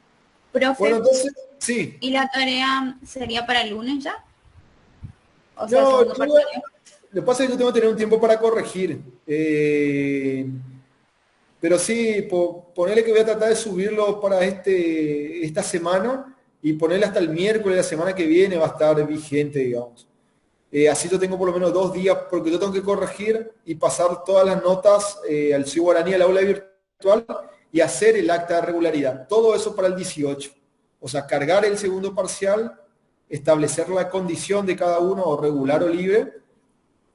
A: Bueno,
B: Profe,
A: entonces, sí.
B: ¿y la tarea sería para el lunes ya? O sea, el
A: No,
B: segundo parcial.
A: lo que pasa es que yo tengo que tener un tiempo para corregir. Pero sí, ponerle que voy a tratar de subirlo para esta semana y ponerle hasta el miércoles de la semana que viene va a estar vigente, digamos. Así yo tengo por lo menos 2 días, porque yo tengo que corregir y pasar todas las notas al CIU Guaraní, al aula virtual, y hacer el acta de regularidad. Todo eso para el 18. O sea, cargar el segundo parcial, establecer la condición de cada uno, o regular o libre,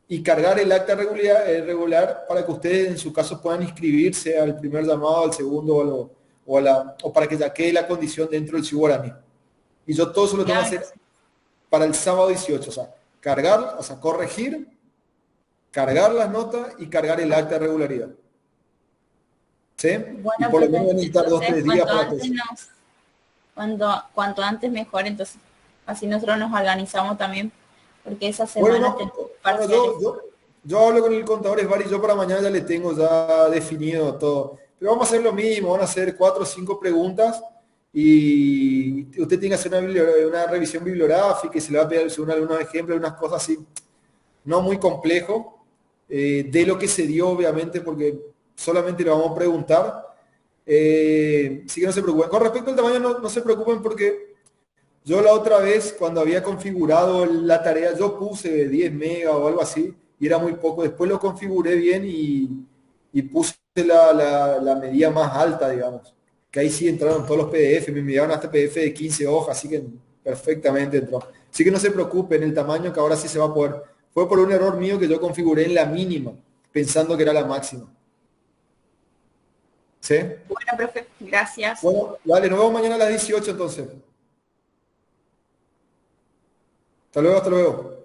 A: y cargar el acta regular para que ustedes en su caso puedan inscribirse al primer llamado, al segundo o para que ya quede la condición dentro del CIU Guaraní. Y yo todo eso lo tengo que
B: Claro,
A: hacer para el sábado 18, o sea, corregir, cargar las notas y cargar el acta de regularidad. ¿Sí? Y
B: bueno,
A: por lo
B: profe,
A: menos necesitar dos,
B: entonces
A: tres días para todo eso.
B: cuanto antes mejor, entonces así nosotros nos organizamos también, porque esa
A: Bueno,
B: semana
A: no,
B: tenemos
A: bueno,
B: parciales.
A: yo hablo con el contador Esbar y yo para mañana ya le tengo ya definido todo. Pero vamos a hacer lo mismo, van a hacer 4 o 5 preguntas y usted tiene que hacer una revisión bibliográfica y se le va a pedir según algunos ejemplos, unas cosas así, no muy complejo, de lo que se dio obviamente, porque solamente le vamos a preguntar. Así que no se preocupen. Con respecto al tamaño, no se preocupen porque yo la otra vez, cuando había configurado la tarea, yo puse 10 megas o algo así, y era muy poco. Después lo configuré bien y puse la medida más alta, digamos. Que ahí sí entraron todos los PDF, me enviaron hasta PDF de 15 hojas, así que perfectamente entró. Así que no se preocupen, el tamaño que ahora sí se va a poder. Fue por un error mío que yo configuré en la mínima, pensando que era la máxima. ¿Sí?
B: Bueno, profe, gracias.
A: Bueno, vale, nos vemos mañana a las 18 entonces. Hasta luego, hasta luego.